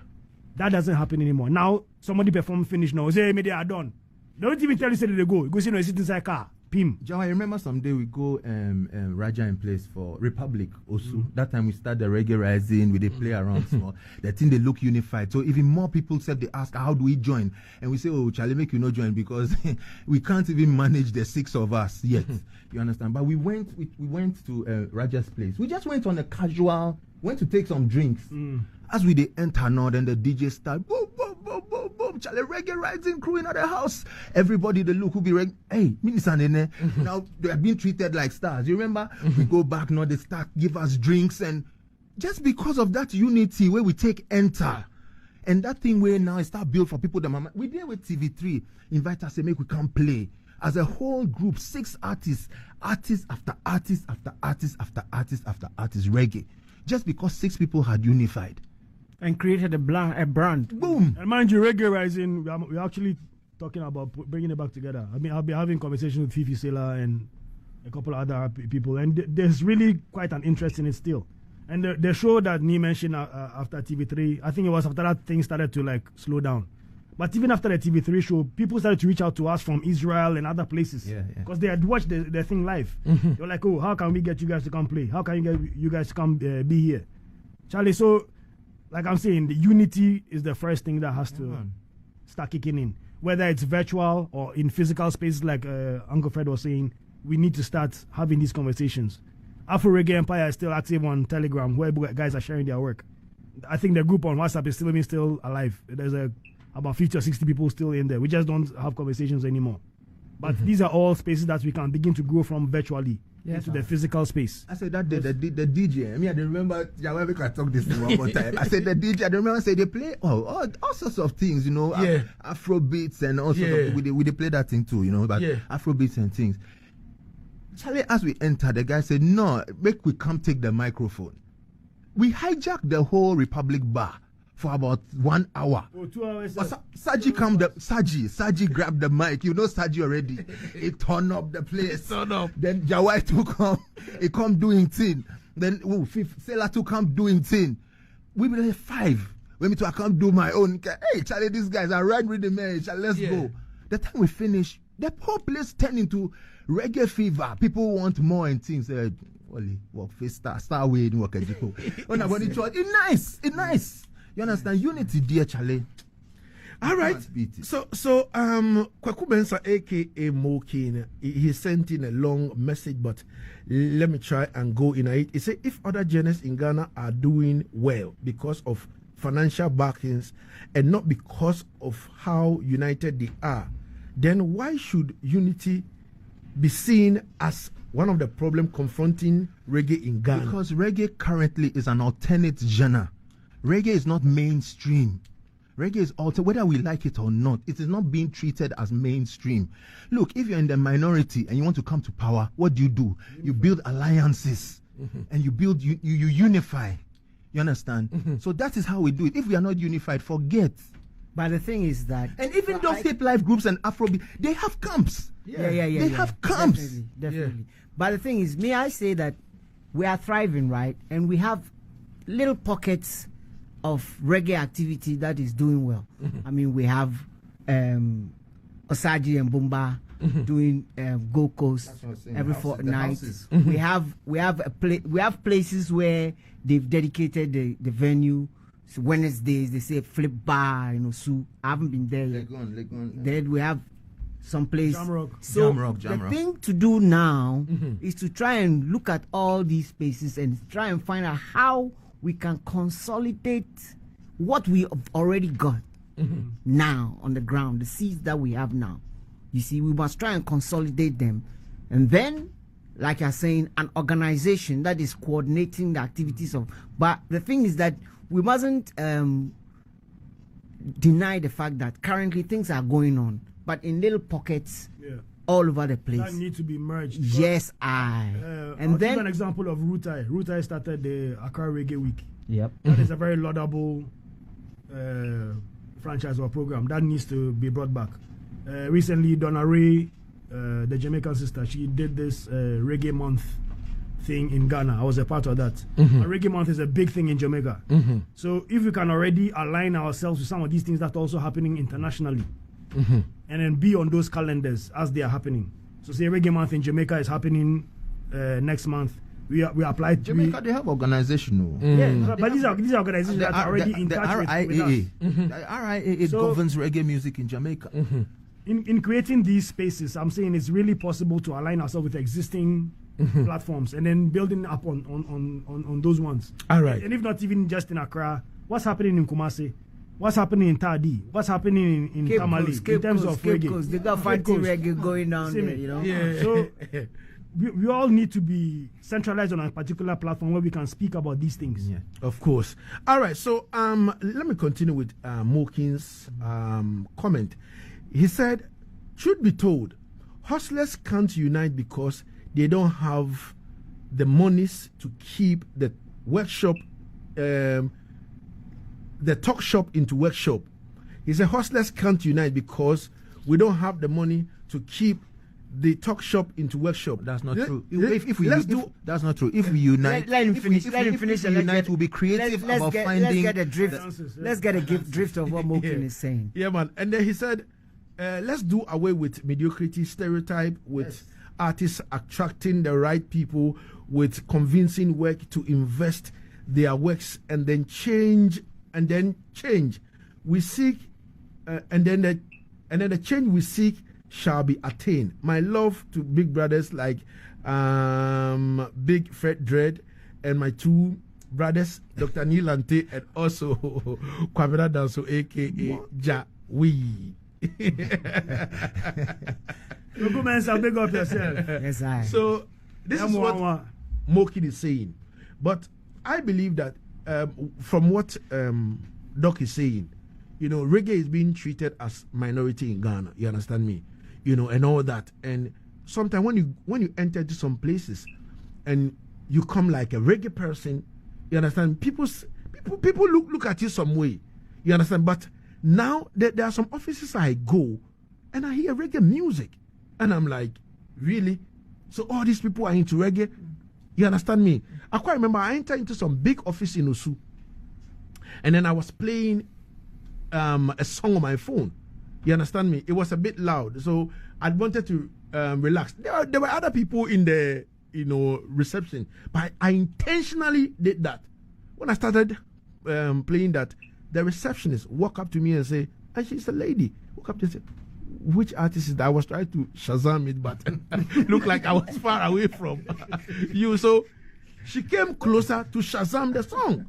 That doesn't happen anymore. Now, somebody perform, finish now, say, hey, maybe they are done. They don't even tell you, say they go. You go see, no, you sit inside car. Pim. Jahwi, I remember someday we go Raja in place for Republic Osu. That time we start the Reggae Rising, we they play around small. The thing they look unified. So even more people said they ask how do we join? And we say, oh Charlie, make you no join because we can't even manage the 6 of us yet. You understand? But we went to Raja's place. We just went on a casual, went to take some drinks. As we they enter now, then the DJ start boom, boom, boom, boom, boom. Charlie, Reggae Rising crew in the house. Everybody they look who be reggae. Hey, Minister Nene, now they are being treated like stars. You remember? We go back now, they start give us drinks, and just because of that unity where we take enter. And that thing where now it start built for people that we did with TV3, invite us and make we come play. As a whole group, 6 artists after artists after artists after artists after artists, reggae. Just because 6 people had unified. And created a brand. Boom. And mind you, Reggae Rising, we're actually talking about bringing it back together. I mean, I'll be having conversations with Fifi Sela and a couple of other people, and there's really quite an interest in it still. And the show that Knii mentioned after TV3, I think it was after that thing started to like slow down. But even after the TV3 show, people started to reach out to us from Israel and other places. Because they had watched the thing live. They were like, oh, how can we get you guys to come play? How can you get you guys to come be here? Charlie, so like I'm saying, the unity is the first thing that has to start kicking in. Whether it's virtual or in physical spaces like Uncle Fred was saying, we need to start having these conversations. Afro Reggae Empire is still active on Telegram where guys are sharing their work. I think the group on WhatsApp is still alive. There's a about 50 or 60 people still in there. We just don't have conversations anymore. But these are all spaces that we can begin to grow from virtually into the physical space. I said that the DJ. I mean, I remember Jahwi, we can talk this one more time. I said the DJ. I remember say they play all sorts of things, Afro beats and all sorts of. We play that thing too, But Afro beats and things. Charlie, as we entered, the guy said, "No, make we come take the microphone." We hijacked the whole Republic Bar for about 1 hour. 2 hours. Saji grabbed the mic. You know Saji already. He turned up the place. Then Jahwi to come. He come doing thing. Then Sailor to come doing thing. We be like 5. When me to come do my own. Hey, Charlie, these guys are right with the man. Let's go. The time we finish, the whole place turned into reggae fever. People want more and things. Work face star way in work. It's nice. You understand? Unity, dear Charlie. All right. So Kwaku Mensah, aka Mokin, he sent in a long message, but let me try and go in it. He said, if other journalists in Ghana are doing well because of financial backings and not because of how united they are, then why should unity be seen as one of the problems confronting reggae in Ghana? Because reggae currently is an alternate genre. Reggae is not mainstream. Reggae is whether we like it or not. It is not being treated as mainstream. Look, if you're in the minority and you want to come to power, what do? You build alliances and you unify. You understand? So that is how we do it. If we are not unified, forget. But the thing is that, and even those hip life groups and Afrobeat, they have camps. They have camps. Definitely. But the thing is, I say that we are thriving, right? And we have little pockets of reggae activity that is doing well. I mean, we have Asaase and Bumba doing Gold Coast every fortnight. We have places where they've dedicated the venue. So Wednesdays they say flip bar, so I haven't been there yet. Then we have some place. Jamrock. The thing to do now is to try and look at all these spaces and try and find out how we can consolidate what we have already got now on the ground, the seeds that we have now. You see, we must try and consolidate them. And then, like you're saying, an organization that is coordinating the activities of. But the thing is that we mustn't deny the fact that currently things are going on, but in little pockets all over the place. That need to be merged. Yes, and I'll then give an example of Rutai. Rutai started the Accra Reggae Week. Yep. That is a very laudable franchise or program that needs to be brought back. Recently, Donna Ray, the Jamaican sister, she did this Reggae Month thing in Ghana. I was a part of that. Reggae Month is a big thing in Jamaica. So if we can already align ourselves with some of these things that are also happening internationally, and then be on those calendars as they are happening. So say Reggae Month in Jamaica is happening next month. We apply to Jamaica. They have organization, but these are organizations that are already in touch with us. The RIAA governs reggae music in Jamaica. In creating these spaces, I'm saying it's really possible to align ourselves with existing platforms and then building up on those ones. All right. And if not even just in Accra, what's happening in Kumasi? What's happening in Tadi? What's happening in Tamale in terms of reggae? They got fighting reggae going down there, So we all need to be centralized on a particular platform where we can speak about these things. Yeah, of course. All right. So let me continue with Mokin's comment. He said, "Truth be told, hustlers can't unite because they don't have the monies to keep the workshop." The talk shop into workshop. He said hustlers can't unite because we don't have the money to keep the talk shop into workshop. That's not true. That's not true. If we unite, let him finish. We'll be creative about finding. Let's get a drift. Let's get a drift of what Mokin is saying. Yeah, man. And then he said, let's do away with mediocrity stereotype, with artists attracting the right people, with convincing work to invest their works, and then change. We seek, and then the change we seek shall be attained. My love to big brothers like Big Fred Dredd and my two brothers, Dr. Knii Lante and also Kwamina Danso, aka We. Good man, so big up yourself. Yes, I. So this is what Mokin is saying. But I believe that from what Doc is saying, reggae is being treated as minority in Ghana. You understand me? And all that. And sometimes when you enter into some places and you come like a reggae person, you understand? People look at you some way. You understand? But now there are some offices I go and I hear reggae music. And I'm like, really? So all these people are into reggae? You understand me? I quite remember I entered into some big office in Osu. And then I was playing a song on my phone. You understand me? It was a bit loud. So I wanted to relax. There were other people in the reception. But I intentionally did that. When I started playing that, the receptionist walked up to me and say, and she's a lady, walked up to say, which artist is that? I was trying to Shazam it, but looked like I was far away from you. So she came closer to Shazam the song.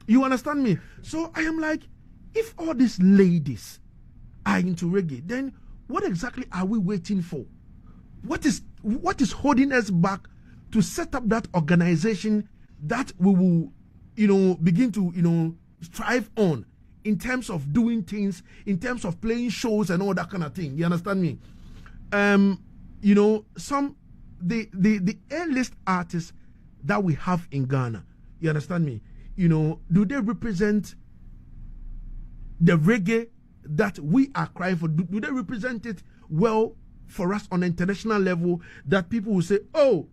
You understand me? So I am like, if all these ladies are into reggae, then what exactly are we waiting for? What is holding us back to set up that organization that we will, begin to, strive on in terms of doing things, in terms of playing shows and all that kind of thing. You understand me? The A-list artists that we have in Ghana, you understand me? Do they represent the reggae that we are crying for? Do they represent it well for us on an international level, that people will say, oh,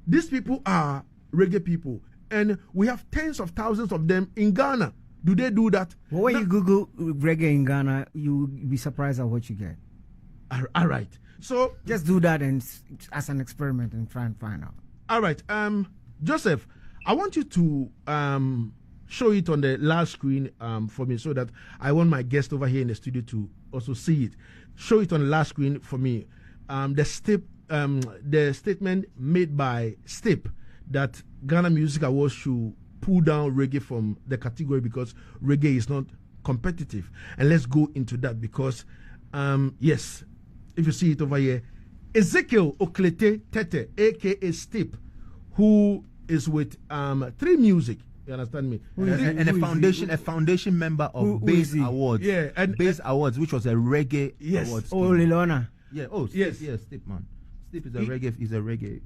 these people are reggae people, and we have tens of thousands of them in Ghana? Do they do that? Well, when you Google reggae in Ghana, you'll be surprised at what you get. All right. So just do that and as an experiment and try and find out. All right. Joseph, I want you to show it on the last screen for me, so that I want my guest over here in the studio to also see it. Show it on the last screen for me. The statement made by Stip that Ghana Music Awards should pull down reggae from the category because reggae is not competitive. And let's go into that because, yes, if you see it over here, Ezekiel Oklete Tete, a.k.a. Stip, who is with 3 Music. You understand me? And a foundation member of Base Awards. Yeah, and Base Awards, which was a reggae awards. Oh, Lilona. Yeah. Oh, yes. Stip, man. Stip is a reggae.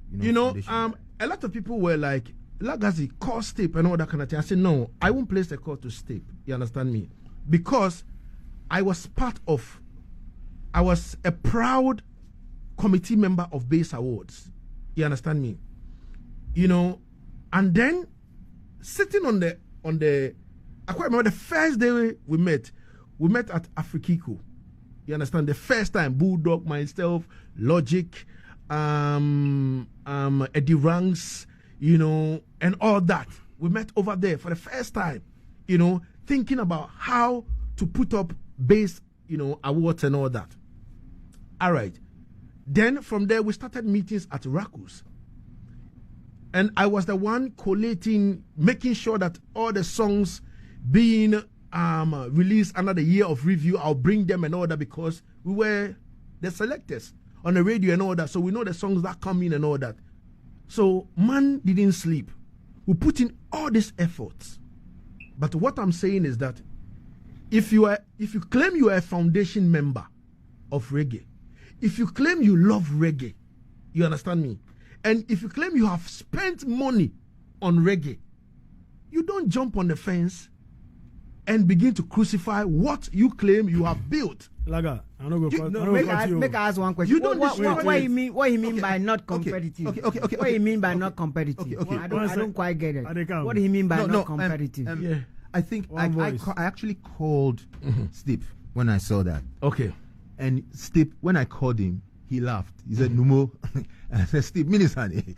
A lot of people were like, Lagazee, call Stip and all that kind of thing. I said, no, I won't place the call to Stip. You understand me? Because I was a proud committee member of Base Awards. You understand me? And then sitting on the I quite remember the first day we met at Afrikiko. You understand? The first time, Bulldog, myself, Logic, Eddie Ranks, and all that. We met over there for the first time, thinking about how to put up Base, awards and all that. All right. Then from there, we started meetings at Rakus. And I was the one collating, making sure that all the songs being released under the year of review, I'll bring them and all that, because we were the selectors on the radio and all that. So we know the songs that come in and all that. So man didn't sleep. We put in all these efforts. But what I'm saying is that if you claim you are a foundation member of reggae, if you claim you love reggae, you understand me? And if you claim you have spent money on reggae, you don't jump on the fence and begin to crucify what you claim you have built. Laga, I'm not going to make I ask one question. You don't what you mean? What you mean by not competitive? Okay. What you mean by not competitive? Okay. I don't quite get it. What do you mean by not competitive? Yeah. I think I actually called Stip when I saw that. Okay. And Stip, when I called him, he laughed. He said, "Numo." And I said, "Stip, Minisani."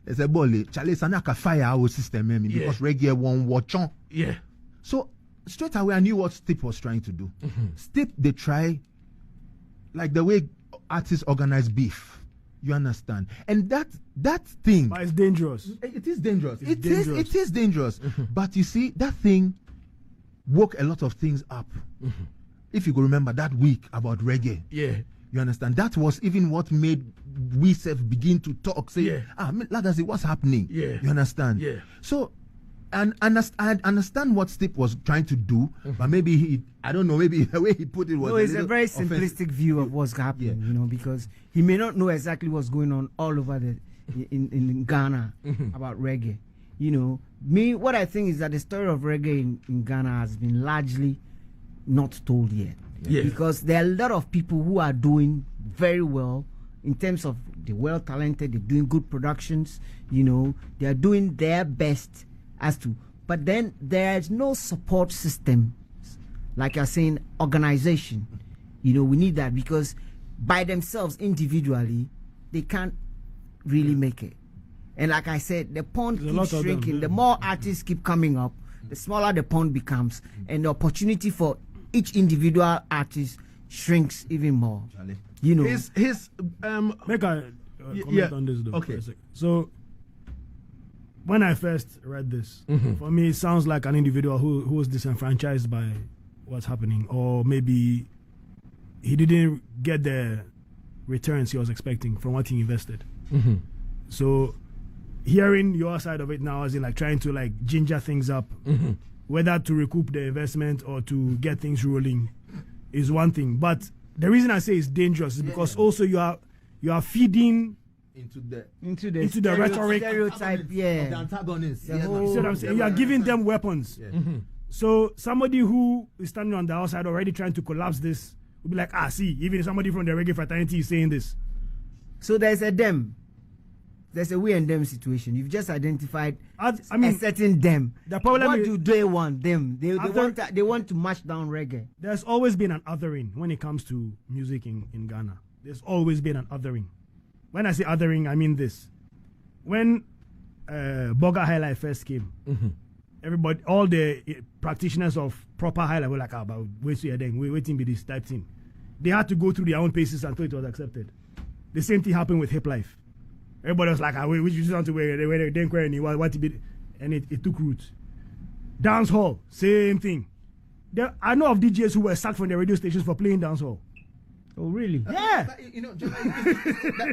I said, "Bolle, Charlie, Sanaka fire our system, because reggae won't watch on." Yeah. So straight away, I knew what Stip was trying to do. Stip, they try, like the way artists organize beef. You understand? And that thing. But it's dangerous. It is dangerous. It is dangerous. But you see, that thing woke a lot of things up. if you could remember that week about reggae. Yeah. You understand? That was even what made we self begin to talk. Say, Lagazee, what's happening? Yeah. You understand? Yeah. So, and I understand what Stip was trying to do, but maybe I don't know, maybe the way he put it was. No, it's a very simplistic view of what's happening, you know, because he may not know exactly what's going on all over in Ghana about reggae. You know, what I think is that the story of reggae in Ghana has been largely not told yet. Yeah. Because there are a lot of people who are doing very well in terms of the well talented, they're doing good productions, you know, they are doing their best but then there's no support system, like you're saying, organization. You know, we need that because by themselves, individually, they can't really make it. And like I said, the pond keeps shrinking. The more artists keep coming up, the smaller the pond becomes, and the opportunity for each individual artist shrinks even more. You know, make a comment on this though. Okay. So when I first read this, for me it sounds like an individual who was disenfranchised by what's happening, or maybe he didn't get the returns he was expecting from what he invested. So hearing your side of it now, as in like trying to like ginger things up, whether to recoup the investment or to get things rolling, is one thing. But the reason I say it's dangerous is because also you are feeding into the rhetoric, stereotype, of the antagonists. The Yeah, whole- you see what I'm saying? You are giving them weapons. Yeah. So somebody who is standing on the outside already trying to collapse this will be like, see, even somebody from the reggae fraternity is saying this. So there's a we and them situation. You've just identified I mean, a certain them. the problem What is, do they want? Them. They want to mash down reggae. there's always been an othering when it comes to music in Ghana. There's always been an othering. When I say othering, I mean this. When Boga Highlight first came, everybody, all the practitioners of proper highlight were like, but waiting be this type thing. They had to go through their own paces until it was accepted. The same thing happened with hip life. Everybody was like, we just want to wear they didn't wear any what it be, and it took root. Dance hall, same thing. I know of DJs who were sacked from the radio stations for playing dance hall. Oh, really? Yeah. You know,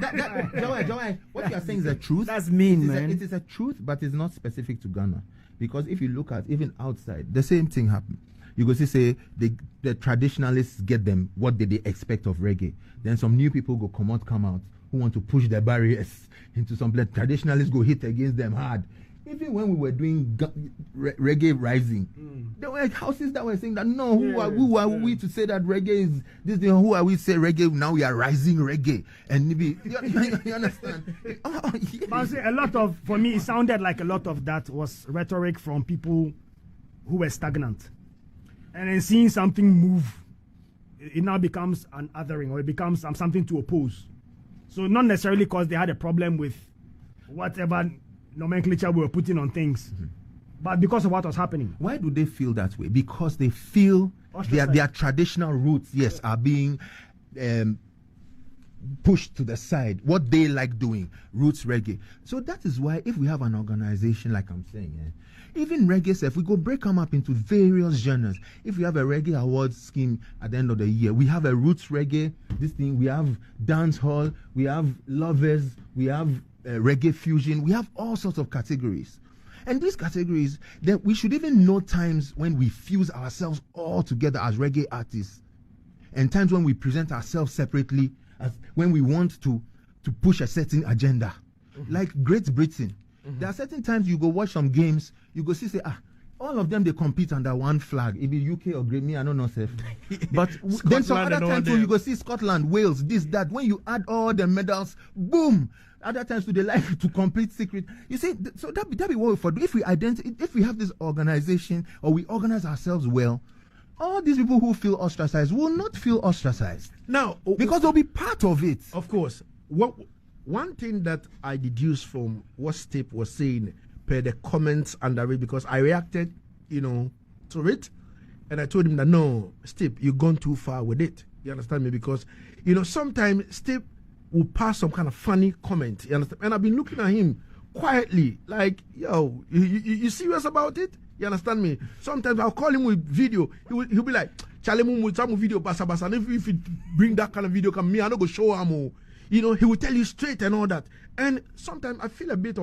Jahwi, what you are saying is the truth. That's mean, man. It is a truth, but it's not specific to Ghana. Because if you look at even outside, the same thing happened. You go say the traditionalists get them what they expect of reggae. Then some new people come out who want to push the barriers into some place. Traditionalists go hit against them hard. Even when we were doing reggae rising, there were houses that were saying that who are we to say that reggae is this thing? Who are we to say reggae? Now we are rising reggae, and maybe you understand. But see, for me, it sounded like a lot of that was rhetoric from people who were stagnant, and then seeing something move, it now becomes an othering, or it becomes something to oppose. So not necessarily because they had a problem with whatever nomenclature we were putting on things, but because of what was happening. Why do they feel that way? Because they feel their traditional roots, are being pushed to the side. What they like doing, roots reggae. So that is why if we have an organization like I'm saying, even reggae, if we go break them up into various genres. If we have a reggae awards scheme at the end of the year, we have a roots reggae, we have dance hall, we have lovers, we have reggae fusion, we have all sorts of categories. And these categories, then we should even know times when we fuse ourselves all together as reggae artists, and times when we present ourselves separately, as when we want to push a certain agenda. Like Great Britain, there are certain times you go watch some games, you go say, all of them, they compete under one flag. If it's UK or Great, I don't know, Seth. But then some other times you go see Scotland, Wales, this, that. When you add all the medals, boom. Other times they like to complete secret. You see, so that be what we for. If we have this organization, or we organize ourselves well, all these people who feel ostracized will not feel ostracized. Now, because they'll be part of it. Of course. One thing that I deduced from what Stip was saying per the comments under it, because I reacted, to it, and I told him that no, Stip, you've gone too far with it. You understand me? Because sometimes Stip will pass some kind of funny comment. You understand? And I've been looking at him quietly, like, yo, you serious about it? You understand me? Sometimes I'll call him with video. He'll be like, Charlie Mumu, some video basa, and if you bring that kind of video, come me, I don't go show him. You know, he will tell you straight and all that. And sometimes I feel a bit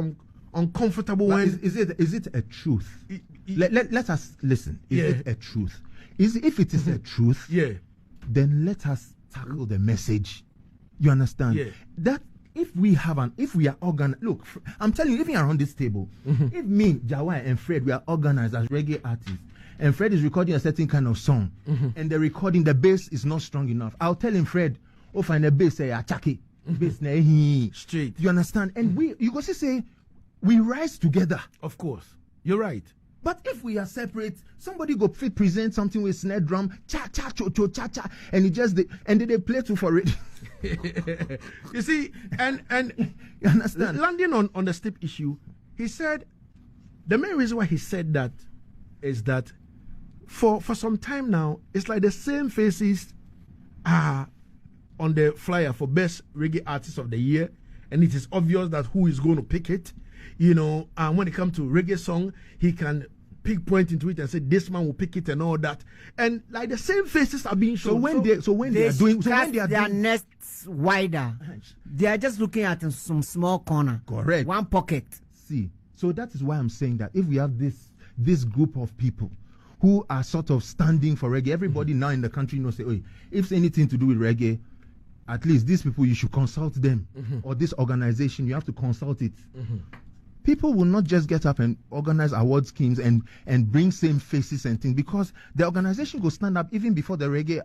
uncomfortable but when is it a truth? Let us listen. Is it a truth? If it is a truth, then let us tackle the message. You understand? Yeah. That if we are organized, look, I'm telling you, even around this table, if me, Jahwi and Fred, we are organized as reggae artists, and Fred is recording a certain kind of song, and the bass is not strong enough, I'll tell him, Fred, find the bass, say, achaki, bass, straight. You understand? And you go say, we rise together. Of course. You're right. But if we are separate, somebody go present something with snare drum, cha cha cho cho cha cha, and they play too for it. You see, and you understand? Landing on the steep issue, he said the main reason why he said that is that for some time now, it's like the same faces are on the flyer for best reggae artist of the year, and it is obvious that who is going to pick it. You know, when it comes to reggae song, he can point into it and say this man will pick it and all that, and like the same faces are being shown. So when they are doing their nests wider, they are just looking at some small corner, correct, one pocket. See, so that is why I'm saying that if we have this group of people who are sort of standing for reggae, everybody now in the country knows, say, if it's anything to do with reggae, at least these people, you should consult them, or this organization, you have to consult it. People will not just get up and organize award schemes and bring same faces and things, because the organization will stand up even before the reggae.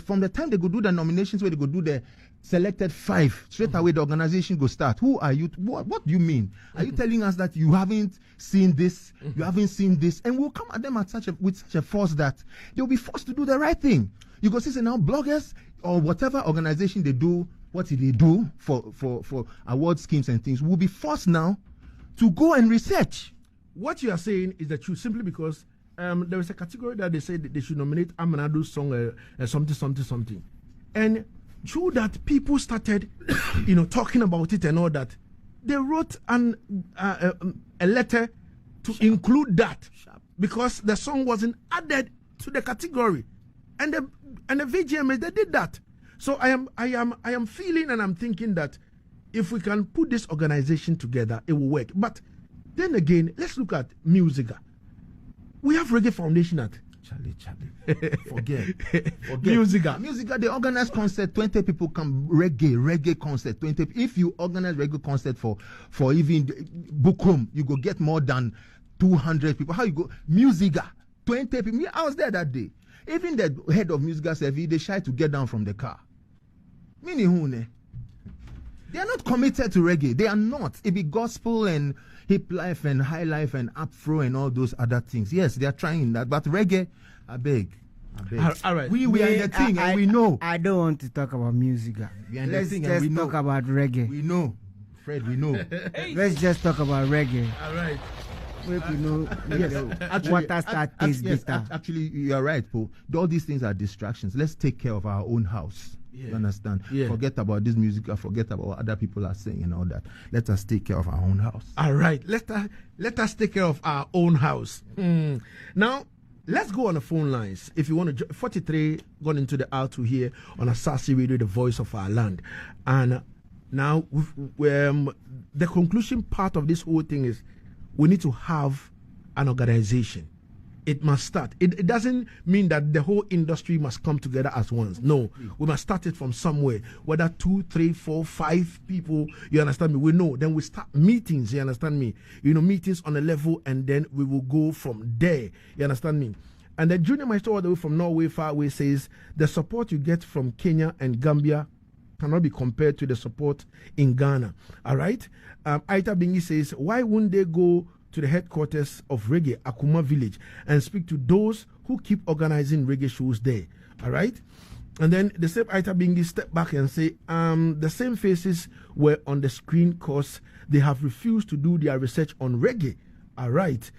From the time they go do the nominations, where they go do the selected 5, straight away the organization go start. Who are you? What do you mean? Are you telling us that you haven't seen this? You haven't seen this? And we'll come at them with such a force that they'll be forced to do the right thing. You go see now bloggers or whatever organization they do, what they do for award schemes and things, will be forced now to go and research. What you are saying is the truth, simply because there is a category that they say that they should nominate Amanadu's song something. And through that, people started, talking about it and all that. They wrote a letter to include that, because the song wasn't added to the category, and the VGMS, they did that. So I am feeling and I'm thinking that if we can put this organization together, it will work. But then again, let's look at Musica. We have Reggae Foundation at Charlie. Forget. Musica, they organize concert, 20 people come, reggae concert, 20. If you organize reggae concert for even Bukum, you go get more than 200 people. How you go? Musica, 20 people. I was there that day. Even the head of Musica said they shy to get down from the car. Meaning who? They are not committed to reggae. They are not. It be gospel and hip life and high life and afro and all those other things. Yes, they are trying that. But reggae, I beg. All right. We are in the thing and we know. I don't want to talk about music. Let's just talk about reggae. We know. Fred, we know. Let's just talk about reggae. All right. We know water start taste bitter. Actually, you are right, Paul. All these things are distractions. Let's take care of our own house. Yeah. You understand? Yeah. Forget about this music. Forget about what other people are saying and all that. Let us take care of our own house. All right. Let us take care of our own house. Now, let's go on the phone lines. If you want to, 43 gone into the R2 here on Asaase Radio, the voice of our land. And now, the conclusion part of this whole thing is we need to have an organization. It must start. It doesn't mean that the whole industry must come together as once. No, we must start it from somewhere. Whether 2, 3, 4, 5 people, you understand me? We know. Then we start meetings, you understand me? Meetings on a level, and then we will go from there. You understand me? And the junior maestro all the way from Norway far away says the support you get from Kenya and Gambia cannot be compared to the support in Ghana. All right? Aita Bingi says, why wouldn't they go to the headquarters of Reggae, Akuma Village, and speak to those who keep organizing reggae shows there? All right? And then the same Aita Bingi step back and say, the same faces were on the screen because they have refused to do their research on reggae. All right.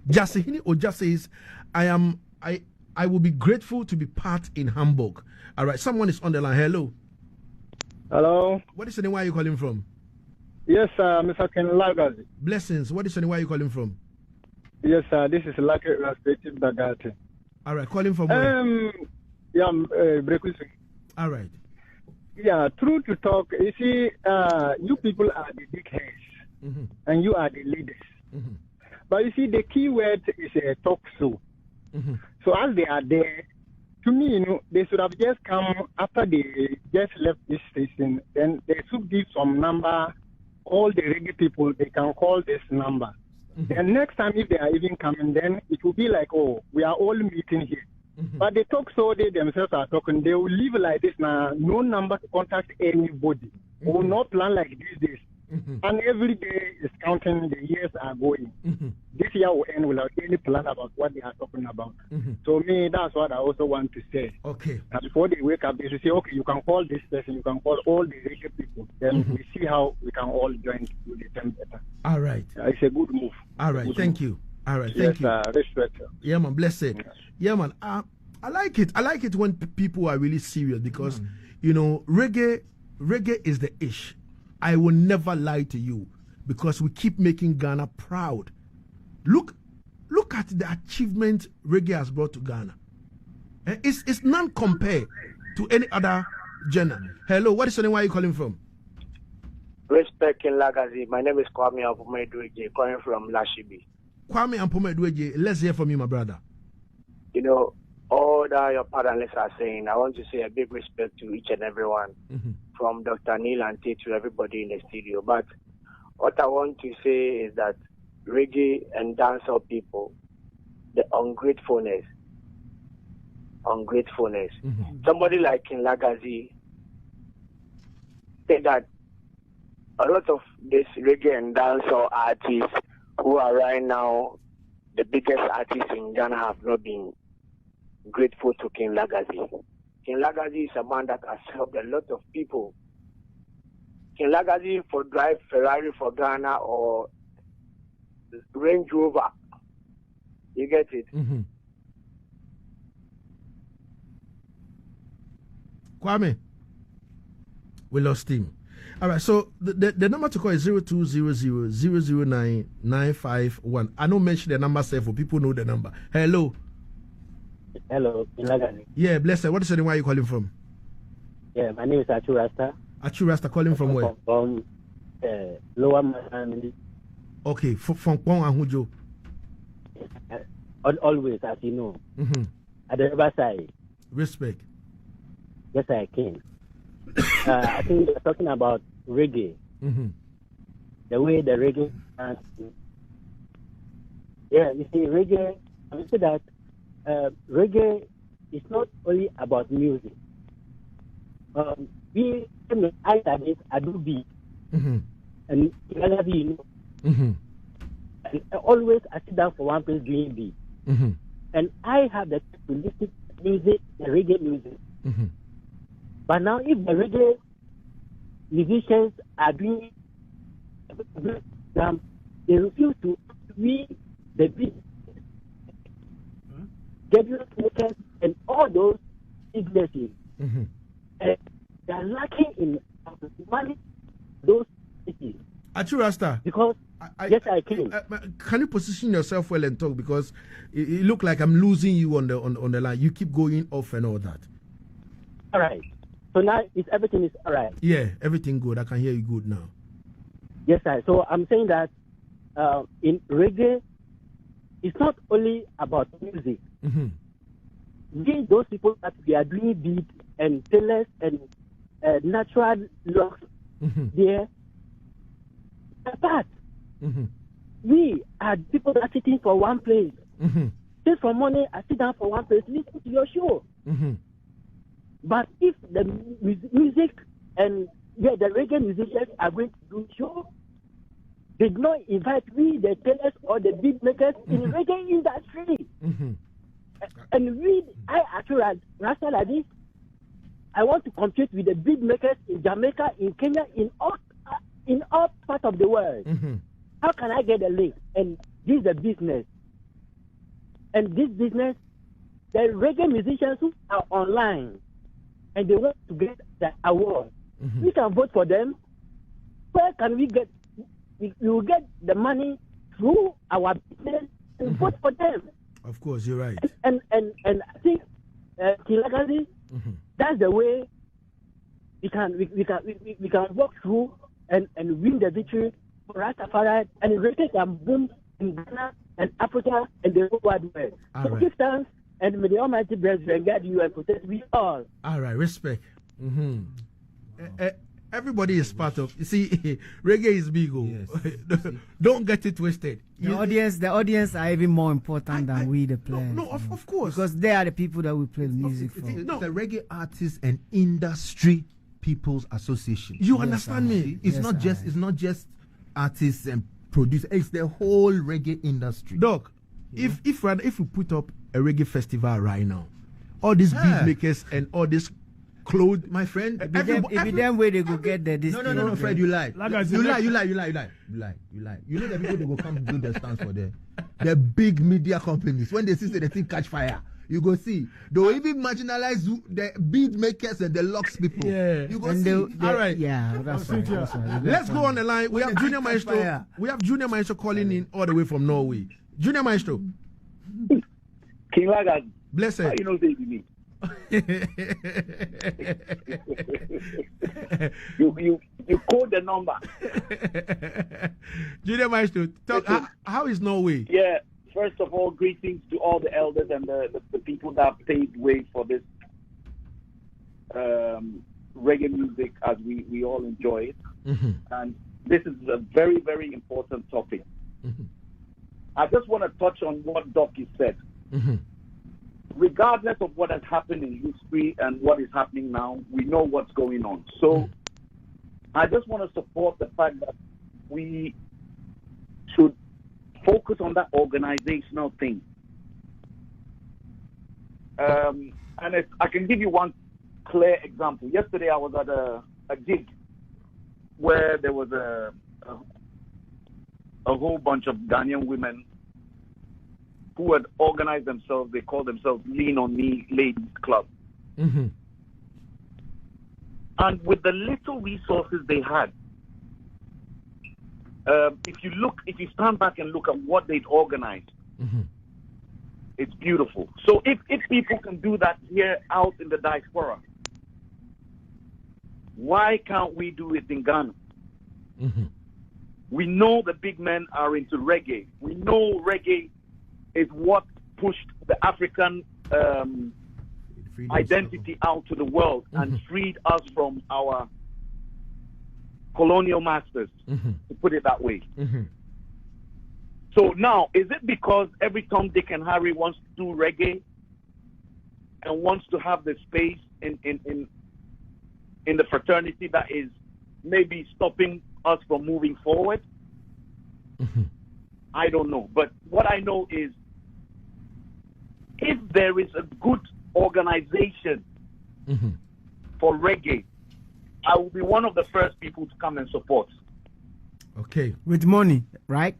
Jasihini Oja says, I will be grateful to be part in Hamburg. All right, someone is on the line. Hello. Hello. What is the name? Where are you calling from? Yes, Mr. Ken Lagazee. Blessings. What is the name? Where are you calling from? Yes, sir. This is Lucky Respective Lagazee. All right, calling from where? Yeah, Brekus. All right. Yeah, true to talk. You see, you people are the big heads, and you are the leaders. But you see, the key word is a talk show. So as they are there, to me, you know, they should have just come after they just left this station. Then they should give some number. All the reggae people, they can call this number. And next time, if they are even coming, then it will be like, oh, we are all meeting here. But they talk so they themselves are talking. They will live like this now. No number to contact anybody. We will not plan like these days. And every day is counting. The years are going. This year will end without any plan about what they are talking about. So me, that's what I also want to say. Okay. And before they wake up, they should say, okay, you can call this person. You can call all the reggae people. Then we see how we can all join to do the thing better. All right. It's a good move. All right. Thank you. All right. Thank you. Respect. Yeah, man. Blessed. Yeah, man. I like it. I like it when people are really serious because, you know, reggae is the ish. I will never lie to you because we keep making Ghana proud. Look at the achievement reggae has brought to Ghana. It's none compared to any other genre. Hello, what is your name? Where are you calling from? Respect in Lagazee. My name is Kwame Ampomedweje, calling from Lashibi. Kwame Ampomedweje, let's hear from you, my brother. You know, all that your panelists are saying, I want to say a big respect to each and everyone, from Dr. Knii Lante to everybody in the studio. But what I want to say is that reggae and dancehall people, the ungratefulness. Somebody like in Lagazee said that a lot of these reggae and dancehall artists who are right now the biggest artists in Ghana have not been grateful to King Lagazee. King Lagazee is a man that has helped a lot of people. King Lagazee for drive Ferrari for Ghana or Range Rover. You get it? Kwame, we lost him. All right, so the number to call is 0200-009-951. I don't mention the number, for people know the number. Hello. Hello, Lagazee. Yeah, blessed. What is your name? Where are you calling from? Yeah, my name is Achu Rasta. Achu Rasta, calling from where? From Lower Manhattan. Okay, from Kwong Ahujo. Always, as you know. At the riverside. Respect. Yes, I can. I think you're talking about reggae. The way the reggae dance. Yeah, you see, reggae, I would say that reggae is not only about music. We, I studied Adobe, and Lagazee, you know. And always I sit down for one place doing beat. And I have the time to listen to music, the reggae music. But now if the reggae musicians are doing they refuse to read the beat. Gabriel makers and all those businesses. And they are lacking in money those cities. Achu Rasta. Because yes, I can. Can you position yourself well and talk, because it look like I'm losing you on the line. You keep going off and all that. All right. So now everything is all right. Yeah, everything good. I can hear you good now. Yes, sir. So I'm saying that in reggae, it's not only about music. Those people that we are doing beat and tailors and natural locks there. But we are people that are sitting for one place. Just for money, I sit down for one place, listen to your show. But if the music and the reggae musicians are going to do show, they do not invite we, the tailors or the beat makers in the reggae industry. And we, I actually, Rasta like this, I want to compete with the beat makers in Jamaica, in Kenya, in all parts of the world. How can I get a link? And this is a business. And this business, the reggae musicians who are online and they want to get the award, we can vote for them. Where can we get? We will get the money through our business and vote for them. Of course, you're right. And I think Lagazee, that's the way we can walk through and win the victory for Rastafari, and Reggae can boom in Ghana and Africa and the whole wide world. So give thanks, and may the Almighty bless you and guide you and protect we all. All right, respect. Everybody is part of. You see, reggae is big. Yes. Don't get it twisted. The audience are even more important than we, the players. No, of course, because they are the people that we play music for. No, the Reggae Artists and Industry People's Association. You understand me? It's not just artists and producers. It's the whole reggae industry. Doc, if we put up a reggae festival right now, all these beat makers and all this clothes, my friend, every damn way they go get the this. No, Fred, you lie. You lie. You know the people they go come do the stands for the big media companies. When they see the thing catch fire, you go see. They will even marginalize the beat makers and the locks people. Yeah. You go see. All right. Yeah, that's right. Let's go on the line. We have Junior Maestro. We have Junior Maestro calling in all the way from Norway. Junior Maestro. King Lagazee. Bless her. You know they me. you code the number. Junior Maestro, how is Norway? Yeah, first of all, greetings to all the elders and the people that paved way for this reggae music as we all enjoy it. And this is a very, very important topic. I just want to touch on what Docky said. Regardless of what has happened in history and what is happening now, we know what's going on. So I just want to support the fact that we should focus on that organizational thing. And I can give you one clear example. Yesterday I was at a gig where there was a whole bunch of Ghanaian women who had organized themselves. They called themselves Lean On Me Ladies Club. And with the little resources they had, if you stand back and look at what they'd organized, it's beautiful. So if people can do that here out in the diaspora, why can't we do it in Ghana? We know the big men are into reggae. We know reggae is what pushed the African identity out to the world and freed us from our colonial masters, to put it that way. So now, is it because every Tom, Dick, and Harry wants to do reggae and wants to have the space in the fraternity that is maybe stopping us from moving forward? I don't know. But what I know is if there is a good organization for reggae, I will be one of the first people to come and support. Okay. With money, right?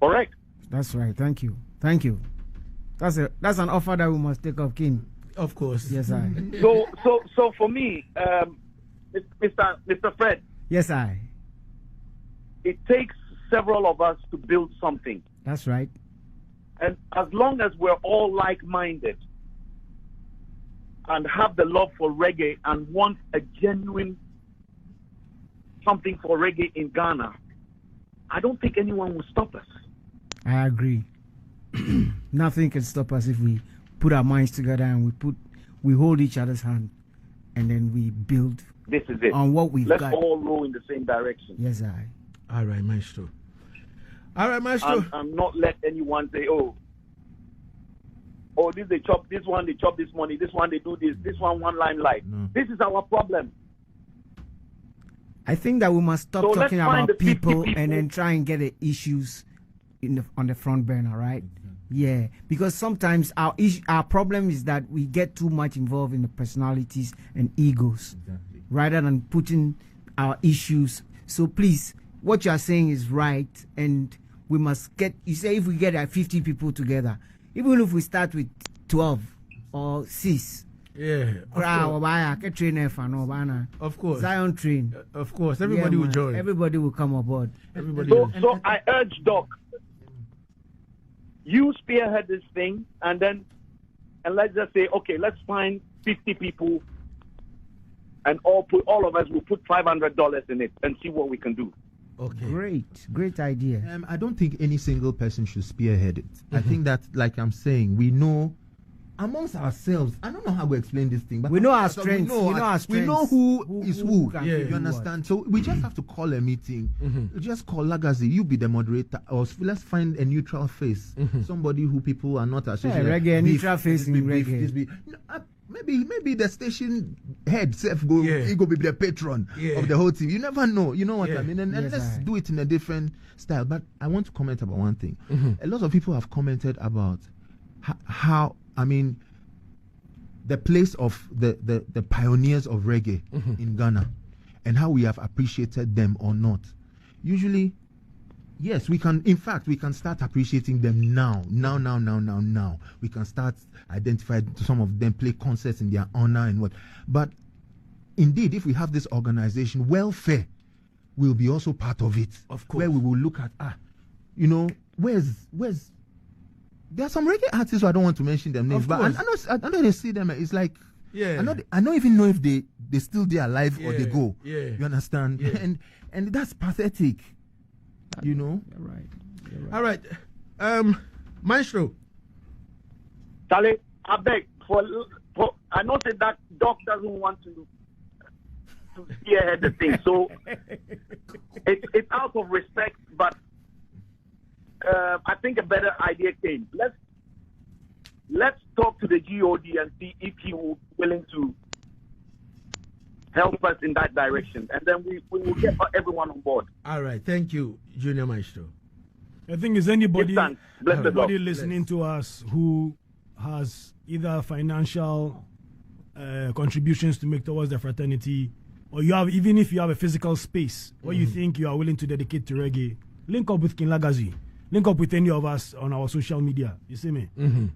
Correct. That's right. Thank you. That's an offer that we must take up, King. Of course. Yes, I. So for me, Mr. Fred. Yes, I. It takes several of us to build something. That's right. And as long as we're all like-minded and have the love for reggae and want a genuine something for reggae in Ghana, I don't think anyone will stop us. I agree. Nothing can stop us if we put our minds together and we hold each other's hand and then we build. This is it. On what we've got. Let's all row in the same direction. Yes, I. All right, Maestro. And not let anyone say, oh, they chop this one, they chop this money, this one they do this one limelight. No. This is our problem. I think that we must stop talking about people and then try and get the issues on the front burner, right? Yeah, because sometimes our problem is that we get too much involved in the personalities and egos, rather than putting our issues. So please, what you are saying is right, and we must get. You say if we get 50 people together, even if we start with 12 or 6. Yeah. Of course. Zion train. Of course. Everybody will join. Everybody will come aboard. So I urge Doc you spearhead this thing, and let's just say, okay, let's find 50 people, and all of us will put $500 in it and see what we can do. Okay. Great idea. I don't think any single person should spearhead it. I think that, like I'm saying, we know amongst ourselves. I don't know how we explain this thing, but we know our strengths. We know who is who. You understand? So we just have to call a meeting. Just call Lagazee. You be the moderator, or let's find a neutral face, somebody who people are not associated. Reggae, neutral face in reggae. Maybe the station head self he go be the patron of the whole team. You never know. You know what I mean? And let's do it in a different style. But I want to comment about one thing. A lot of people have commented about how, I mean, the place of the pioneers of reggae in Ghana, and how we have appreciated them or not. Usually, yes, we can. In fact, we can start appreciating them now. Now. We can start identifying some of them, play concerts in their honor and what. But indeed, if we have this organization, welfare will be also part of it. Of course, where we will look at where's. There are some reggae artists who I don't want to mention their names, but I know they see them. It's like, I don't even know if they still there alive or they go. You understand? And that's pathetic. You know. You're right. All right, Maestro. Charlie, I beg for I know that Doc doesn't want to spearhead the thing, so it's out of respect. But I think a better idea came. Let's talk to the GOD and see if he will be willing to help us in that direction, and then we will get everyone on board. All right, thank you, Junior Maestro. I think is anybody listening to us who has either financial contributions to make towards the fraternity, or even if you have a physical space where you think you are willing to dedicate to reggae, link up with King Lagazee. Link up with any of us on our social media. You see me?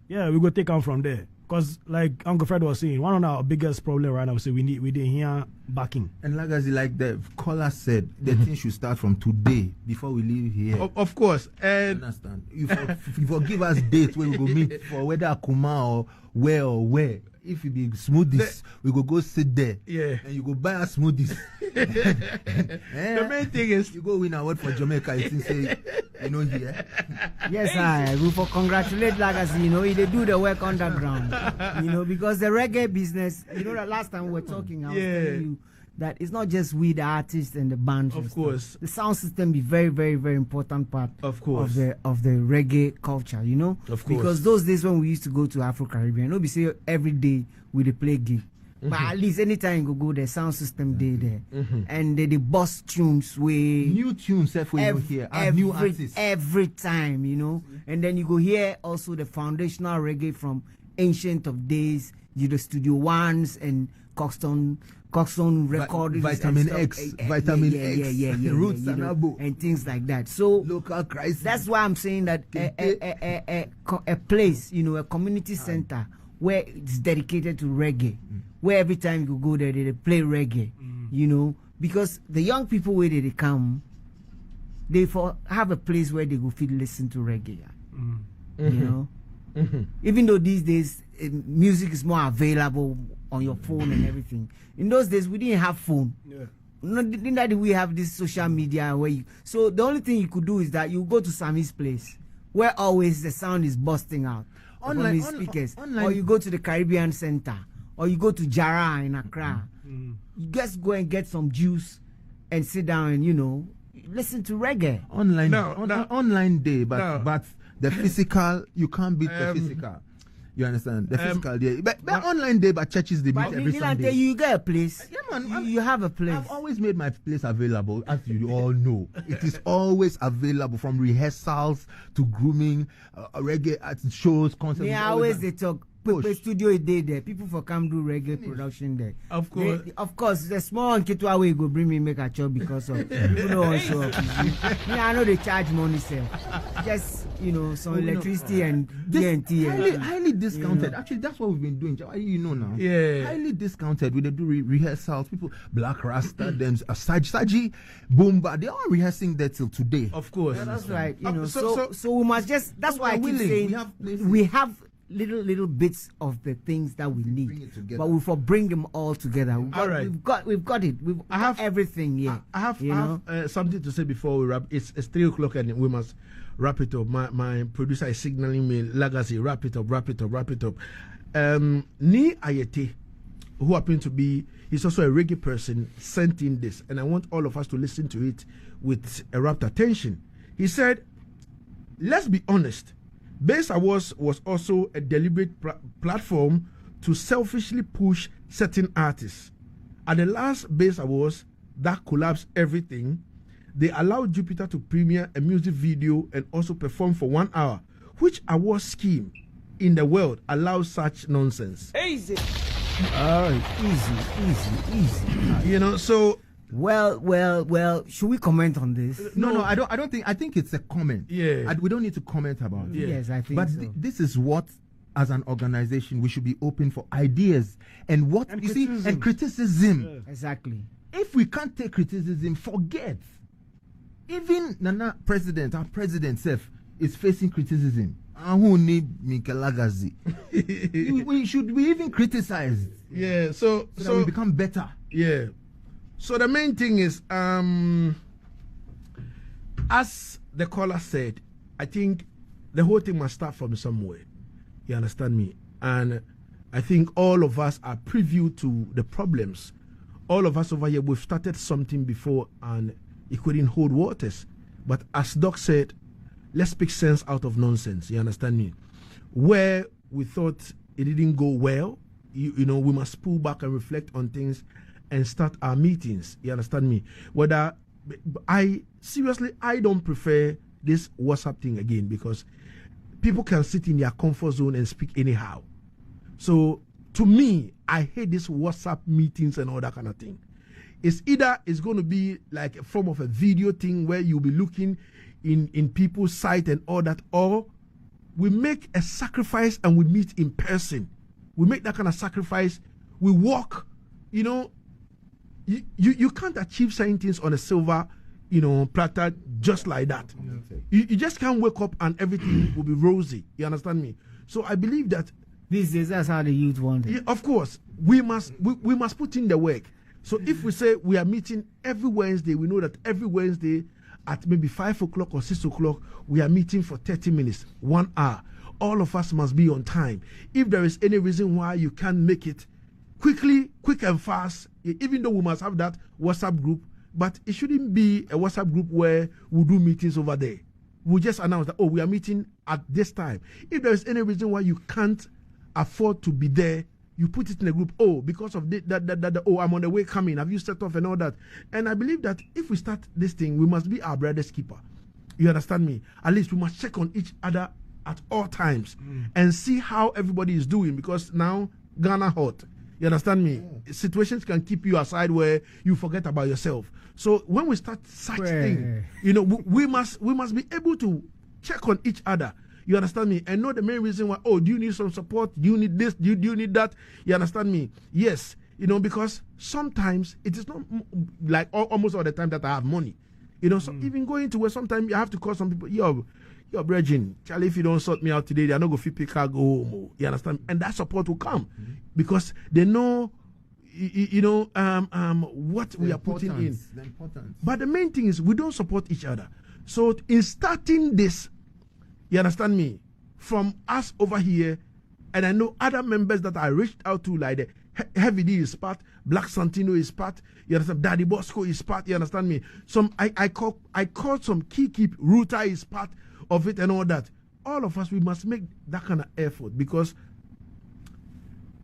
Yeah, we go take on from there. Because like Uncle Fred was saying, one of our biggest problem right now is we didn't hear backing. And Lagazee, like the caller said, the thing should start from today before we leave here. Of course. And understand. You give us dates where we go meet for whether Akuma or where. If it be smoothies, we go sit there. Yeah. And you go buy us smoothies. The main thing is you go win an award for Jamaica. You say, here. Yes, we for congratulate Lagazee. They do the work underground. Because the reggae business. The last time we were talking, I was telling you that it's not just we, the artists and the bands. Of course, the sound system be very, very, very important part. Of course, of the reggae culture. Of course, because those days when we used to go to Afro Caribbean, nobody say every day we play gig. But at least anytime you go, the sound system day there, and the boss tunes new tunes new artists every time, and then you go hear also the foundational reggae from ancient of days, the Studio Ones and Coxstone recordings, Vitamin X, Roots and things like that. So local crisis. That's why I'm saying that a place, a community center where it's dedicated to reggae, where every time you go there they play reggae, because the young people where they come, they have a place where they go feel listen to reggae, even though these days music is more available on your phone and everything. In those days we didn't have phone. Not that we have this social media so the only thing you could do is that you go to Sammy's place where always the sound is busting out from his speakers, or you go to the Caribbean Center, or you go to Jara in Accra. You just go and get some juice and sit down and listen to reggae. Online day, but the physical, you can't beat the physical. You understand? The physical day. But online day, but churches, they meet every Sunday. You get a place. Yeah, man. You have a place. I've always made my place available, as you all know. It is always available, from rehearsals to grooming, reggae at shows, concerts. Always they talk. the studio is there. People for come do reggae production there. Of course. Of course, the small Nkitwa way go bring me make a job because of people don't want to show up. I know they charge money, sir. Just, some electricity and DNT. Highly discounted. Actually, that's what we've been doing. Now. Yeah. Highly discounted. We do rehearsals. People, Black Rasta, them, Saji, Boomba, they're all rehearsing that till today. Of course. Yeah, that's right. So we must just, that's why I keep saying we have little bits of the things that we need, but we bring them all together. We've got it. I have everything here. I have something to say before we wrap. It's 3:00 and we must wrap it up. My producer is signaling me, Lagazee, wrap it up. Knii Lante, who happened to be, he's also a reggae person, sent in this, and I want all of us to listen to it with a rapt attention. He said, let's be honest, Bass Awards was also a deliberate platform to selfishly push certain artists. At the last Bass Awards that collapsed everything, they allowed Jupiter to premiere a music video and also perform for 1 hour. Which award scheme in the world allows such nonsense? Easy. Easy. So... Well. Should we comment on this? No. I don't think. I think it's a comment. Yeah. We don't need to comment about it. Yes, I think. But so. This is what, as an organization, we should be open for ideas and criticism. Yeah. Exactly. If we can't take criticism, forget. Even our president self is facing criticism. Who need Lagazee? we should be even criticized. Yeah. So that we become better. Yeah. So the main thing is, as the caller said, I think the whole thing must start from somewhere. You understand me? And I think all of us are privy to the problems. All of us over here, we've started something before and it couldn't hold waters. But as Doc said, let's speak sense out of nonsense. You understand me? Where we thought it didn't go well, we must pull back and reflect on things and start our meetings. You understand me? I don't prefer this WhatsApp thing again, because people can sit in their comfort zone and speak anyhow. So to me, I hate this WhatsApp meetings and all that kind of thing. It's either it's going to be like a form of a video thing where you'll be looking in people's sight and all that, or we make a sacrifice and we meet in person. We make that kind of sacrifice. We walk, You can't achieve certain things on a silver, platter just like that. You just can't wake up and everything will be rosy. You understand me? So I believe that these days that's how the youth want it. Yeah, of course, we must put in the work. So if we say we are meeting every Wednesday, we know that every Wednesday at maybe 5 o'clock or 6 o'clock we are meeting for 30 minutes, 1 hour. All of us must be on time. If there is any reason why you can't make it, quick and fast, even though we must have that WhatsApp group, but it shouldn't be a WhatsApp group where we do meetings over there. We'll just announce that, we are meeting at this time. If there is any reason why you can't afford to be there, you put it in a group, because of that, I'm on the way coming, have you set off and all that. And I believe that if we start this thing, we must be our brother's keeper. You understand me? At least we must check on each other at all times and see how everybody is doing, because now Ghana hot. You understand me? Yeah. Situations can keep you aside where you forget about yourself. So when we start such thing, we must be able to check on each other. You understand me? And know the main reason why. Do you need some support? Do you need this? Do you need that? You understand me? Yes. Because sometimes it is not like almost all the time that I have money. So even going to where sometimes you have to call some people. Yo, brethren, Charlie, if you don't sort me out today, they're not going to fit pick go home. You understand? And that support will come because they know, what we are putting in. The importance. But the main thing is we don't support each other. So in starting this, you understand me, from us over here, and I know other members that I reached out to, like the Heavy D is part, Black Santino is part, you understand, Daddy Bosco is part, you understand me. I called some Keep, Ruta is part of it and all that. All of us, we must make that kind of effort, because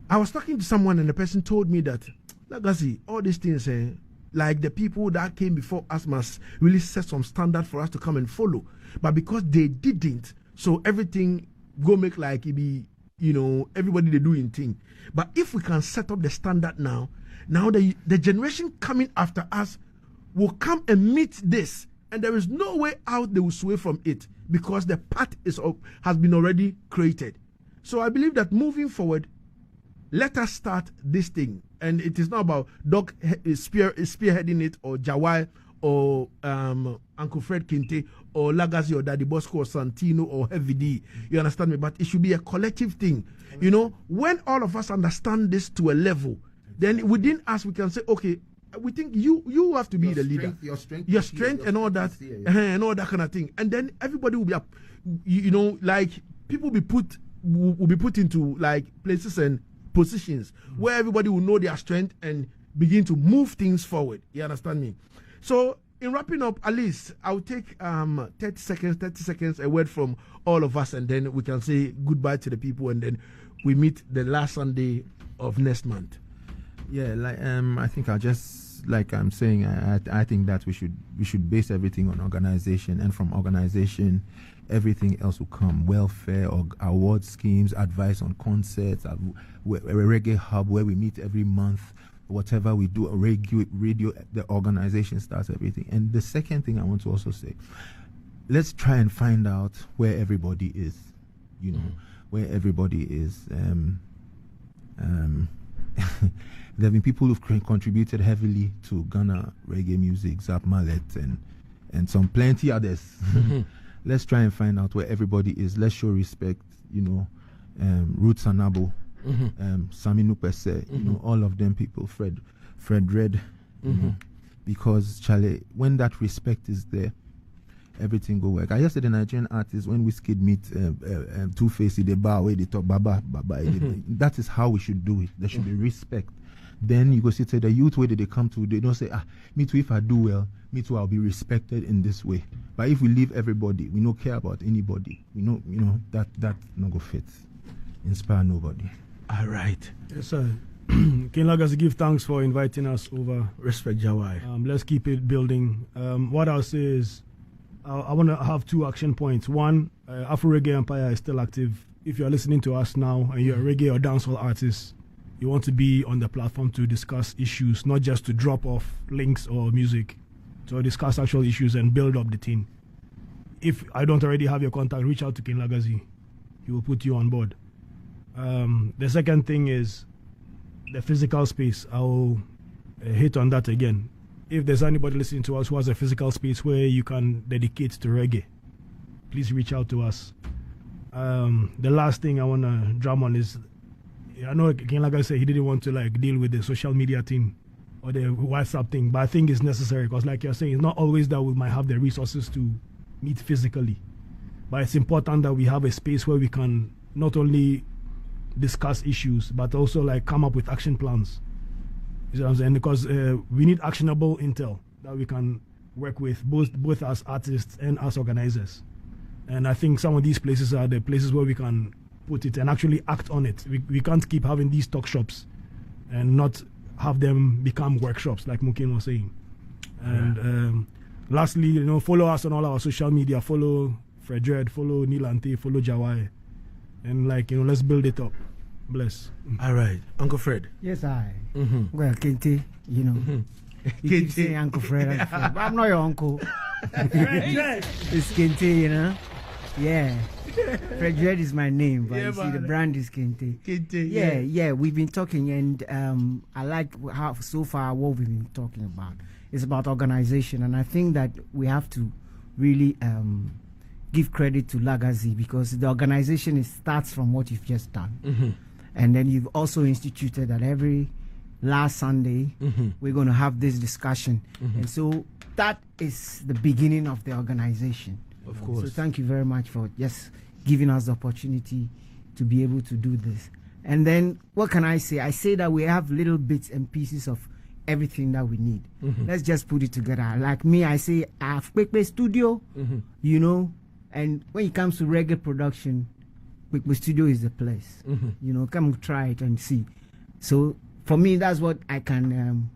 I was talking to someone and the person told me that, Lagazee, all these things, like the people that came before us must really set some standard for us to come and follow. But because they didn't, so everything go make like it be everybody they doing thing. But if we can set up the standard now the generation coming after us will come and meet this, and there is no way out they will sway from it because the path has been already created. So I believe that moving forward, let us start this thing, and it is not about Doc spearheading it, or Jahwi, or Uncle Fred Kente, or Lagazee, or Daddy Bosco, or Santino, or Heavy D. You understand me? But it should be a collective thing. When all of us understand this to a level, then within us we can say, okay, we think you have to be the leader, your strength and all that, and all that kind of thing, and then everybody will be up. Like people will be put into like places and positions where everybody will know their strength and begin to move things forward. You understand me? So in wrapping up, at least I'll take 30 seconds, a word from all of us, and then we can say goodbye to the people, and then we meet the last Sunday of next month. Yeah, like I think I'll just, like I'm saying, I think that we should base everything on organization, and from organization everything else will come. Welfare, or award schemes, advice on concerts, a reggae hub where we meet every month. Whatever we do, a radio, the organization starts everything. And the second thing I want to also say, let's try and find out where everybody is, where everybody is. There have been people who've contributed heavily to Ghana reggae music, Zap Mallet, and some plenty others. Let's try and find out where everybody is. Let's show respect, Roots Anabo, Saminu Pese, all of them people, Fred Red, because Charlie, when that respect is there, everything go work. I just said the Nigerian artists, when Wizkid meet Two-Face, they bow away, they talk baba. That is how we should do it. There should be respect. Then you go see to the youth, where they come to, they don't say, me too, if I do well, me too, I'll be respected in this way. But if we leave everybody, we don't care about anybody, we know, that no go fit, inspire nobody. All right. Yes, sir. King Lagazee, give thanks for inviting us over. Respect, Jahwi. Let's keep it building. What I'll say is, I want to have 2 action points. One, Afro Reggae Empire is still active. If you're listening to us now and you're a reggae or dancehall artist, you want to be on the platform to discuss issues, not just to drop off links or music, to discuss actual issues and build up the team. If I don't already have your contact, reach out to King Lagazee. He will put you on board. The second thing is the physical space. I'll hit on that again. If there's anybody listening to us who has a physical space where you can dedicate to reggae, please reach out to us. The last thing I want to drum on is, I know King Lagazee said he didn't want to deal with the social media thing or the WhatsApp thing, but I think it's necessary because, like you're saying, it's not always that we might have the resources to meet physically, but it's important that we have a space where we can not only discuss issues but also come up with action plans. You know what I'm saying? Because we need actionable intel that we can work with, both as artists and as organizers. And I think some of these places are the places where we can put it and actually act on it. We can't keep having these talk shops and not have them become workshops, like Mukin was saying. And lastly, follow us on all our social media. Follow Fred Red, follow Knii Lante, follow Jahwi, and let's build it up. Bless. All right, Uncle Fred. Yes, I. Well, Kente, you keep saying Uncle Fred, but I'm not your uncle. It's Kente, Yeah. Fred Red is my name, but you see the brand is Kente. Yeah, we've been talking, and I like how so far what we've been talking about. It's about organization, and I think that we have to really give credit to Lagazee, because the organization starts from what you've just done. And then you've also instituted that every last Sunday we're going to have this discussion. And so that is the beginning of the organization. Of course. So thank you very much for just giving us the opportunity to be able to do this. And then what can I say? I say that we have little bits and pieces of everything that we need. Let's just put it together. Like me, I say I have Kwekwe Studio, and when it comes to reggae production, Kwekwe Studio is the place. Come try it and see. So for me, that's what I can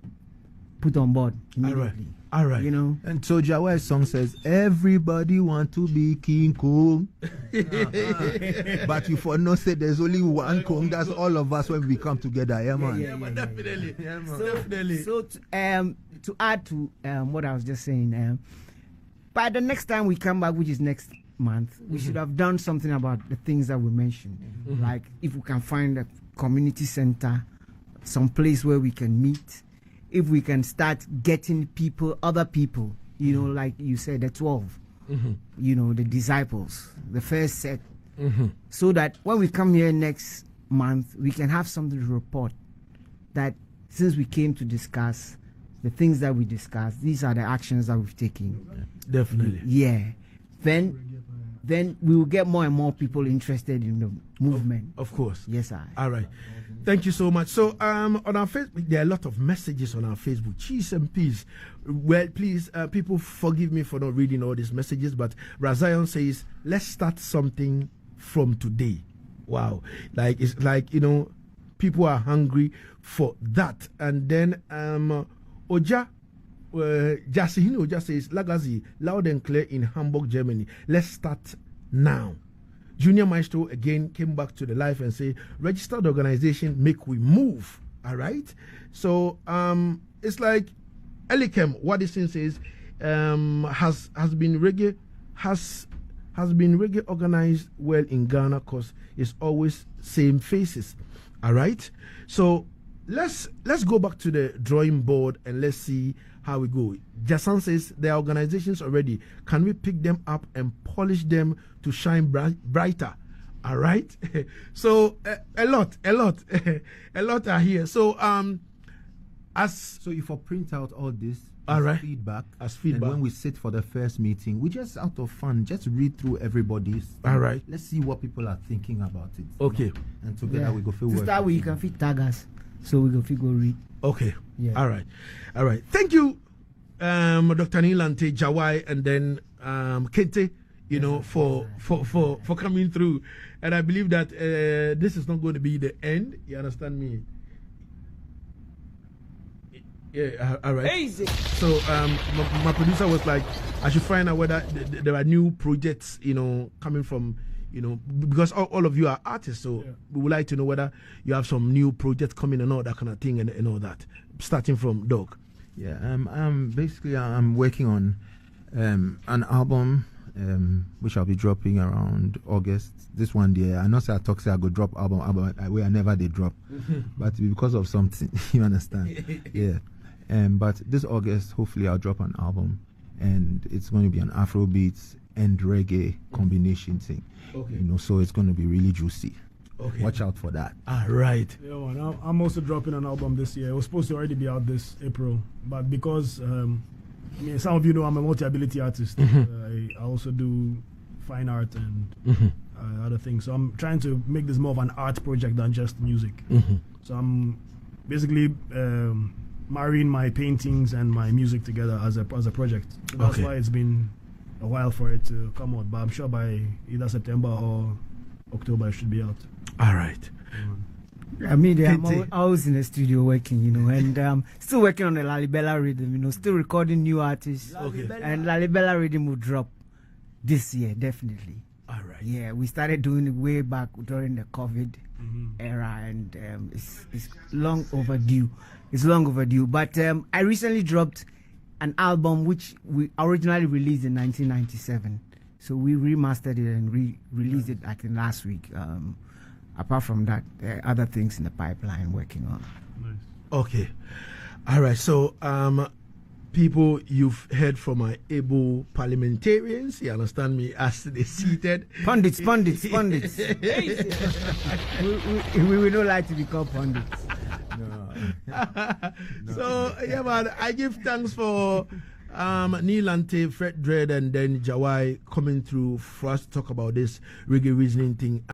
put on board immediately. All right. You know. And so Jahwi's song says, everybody want to be King Kong. But you for no say there's only one Kong. That's all of us when we come together. Yeah, man. Yeah, man, definitely. Yeah, man. Definitely. So to add to what I was just saying, by the next time we come back, which is next month, we should have done something about the things that we mentioned. Like if we can find a community center, some place where we can meet, if we can start getting people, other people, you know, like you said, the 12, you know, the disciples, the first set, so that when we come here next month, we can have something to report that since we came to discuss the things that we discussed, these are the actions that we've taken. Definitely. Yeah. Then we will get more and more people interested in the movement. Of course. Yes, sir. All right. Thank you so much. So on our Facebook, there are a lot of messages on our Facebook. Cheese and peace. Well, please, people forgive me for not reading all these messages, but Razion says, let's start something from today. Wow. Like, it's like, you know, people are hungry for that. And then Oja says, Lagazee, loud and clear in Hamburg, Germany. Let's start now. Junior Maestro again came back to the life and say, registered organization, make we move. All right. So it's like Elikem, what this thing says, has been reggae organized well in Ghana because it's always same faces. All right. So let's go back to the drawing board and let's see how we go. Jason says there are organizations already. Can we pick them up and polish them to shine brighter? All right. So a lot are here. So if I print out all this all right, feedback, and when we sit for the first meeting, we just out of fun just read through everybody's. All right. Let's see what people are thinking about it. Okay. You know? And together we go feel. To start with, you can fit tag us, so we go read. Okay. Yeah. All right. Thank you, Dr. Knii Lante, Jahwi, and then Kente, you know, for coming through. And I believe that this is not going to be the end. You understand me? Yeah. All right. Easy. So my producer was like, I should find out whether there are new projects, you know, coming from, you know, because all of you are artists, so we would like to know whether you have some new projects coming and all that kind of thing and all that. Starting from Dog. Yeah, basically I'm working on an album which I'll be dropping around August. This one day, I know say I talk say I go drop album where I never they drop, but because of something, you understand? Yeah. But this August, hopefully I'll drop an album, and it's going to be an Afrobeats and reggae combination thing. Okay. You know, so it's going to be really juicy. Okay. Watch out for that. All right. Yeah, man, I'm also dropping an album this year. It was supposed to already be out this April, but because I mean, some of you know I'm a multi-ability artist. I also do fine art and other things. So I'm trying to make this more of an art project than just music. So I'm basically marrying my paintings and my music together as a project. So that's why it's been a while for it to come out. But I'm sure by either September or October it should be out. All right. I mean, I'm always in the studio working, you know, and still working on the Lalibela rhythm, you know, still recording new artists. Okay. And Lalibela rhythm will drop this year, definitely. All right. Yeah, we started doing it way back during the COVID era, and it's long overdue. It's long overdue. But I recently dropped an album which we originally released in 1997. So we remastered it and released it, I think, last week. Apart from that, there are other things in the pipeline working on. Nice. Okay. All right. So, people, you've heard from my able parliamentarians. You understand me? As they seated. Pundits. we will not like to become pundits. So, yeah, man, I give thanks for Knii Lante, Fred Dredd, and then Jahwi coming through for us to talk about this reggae reasoning thing.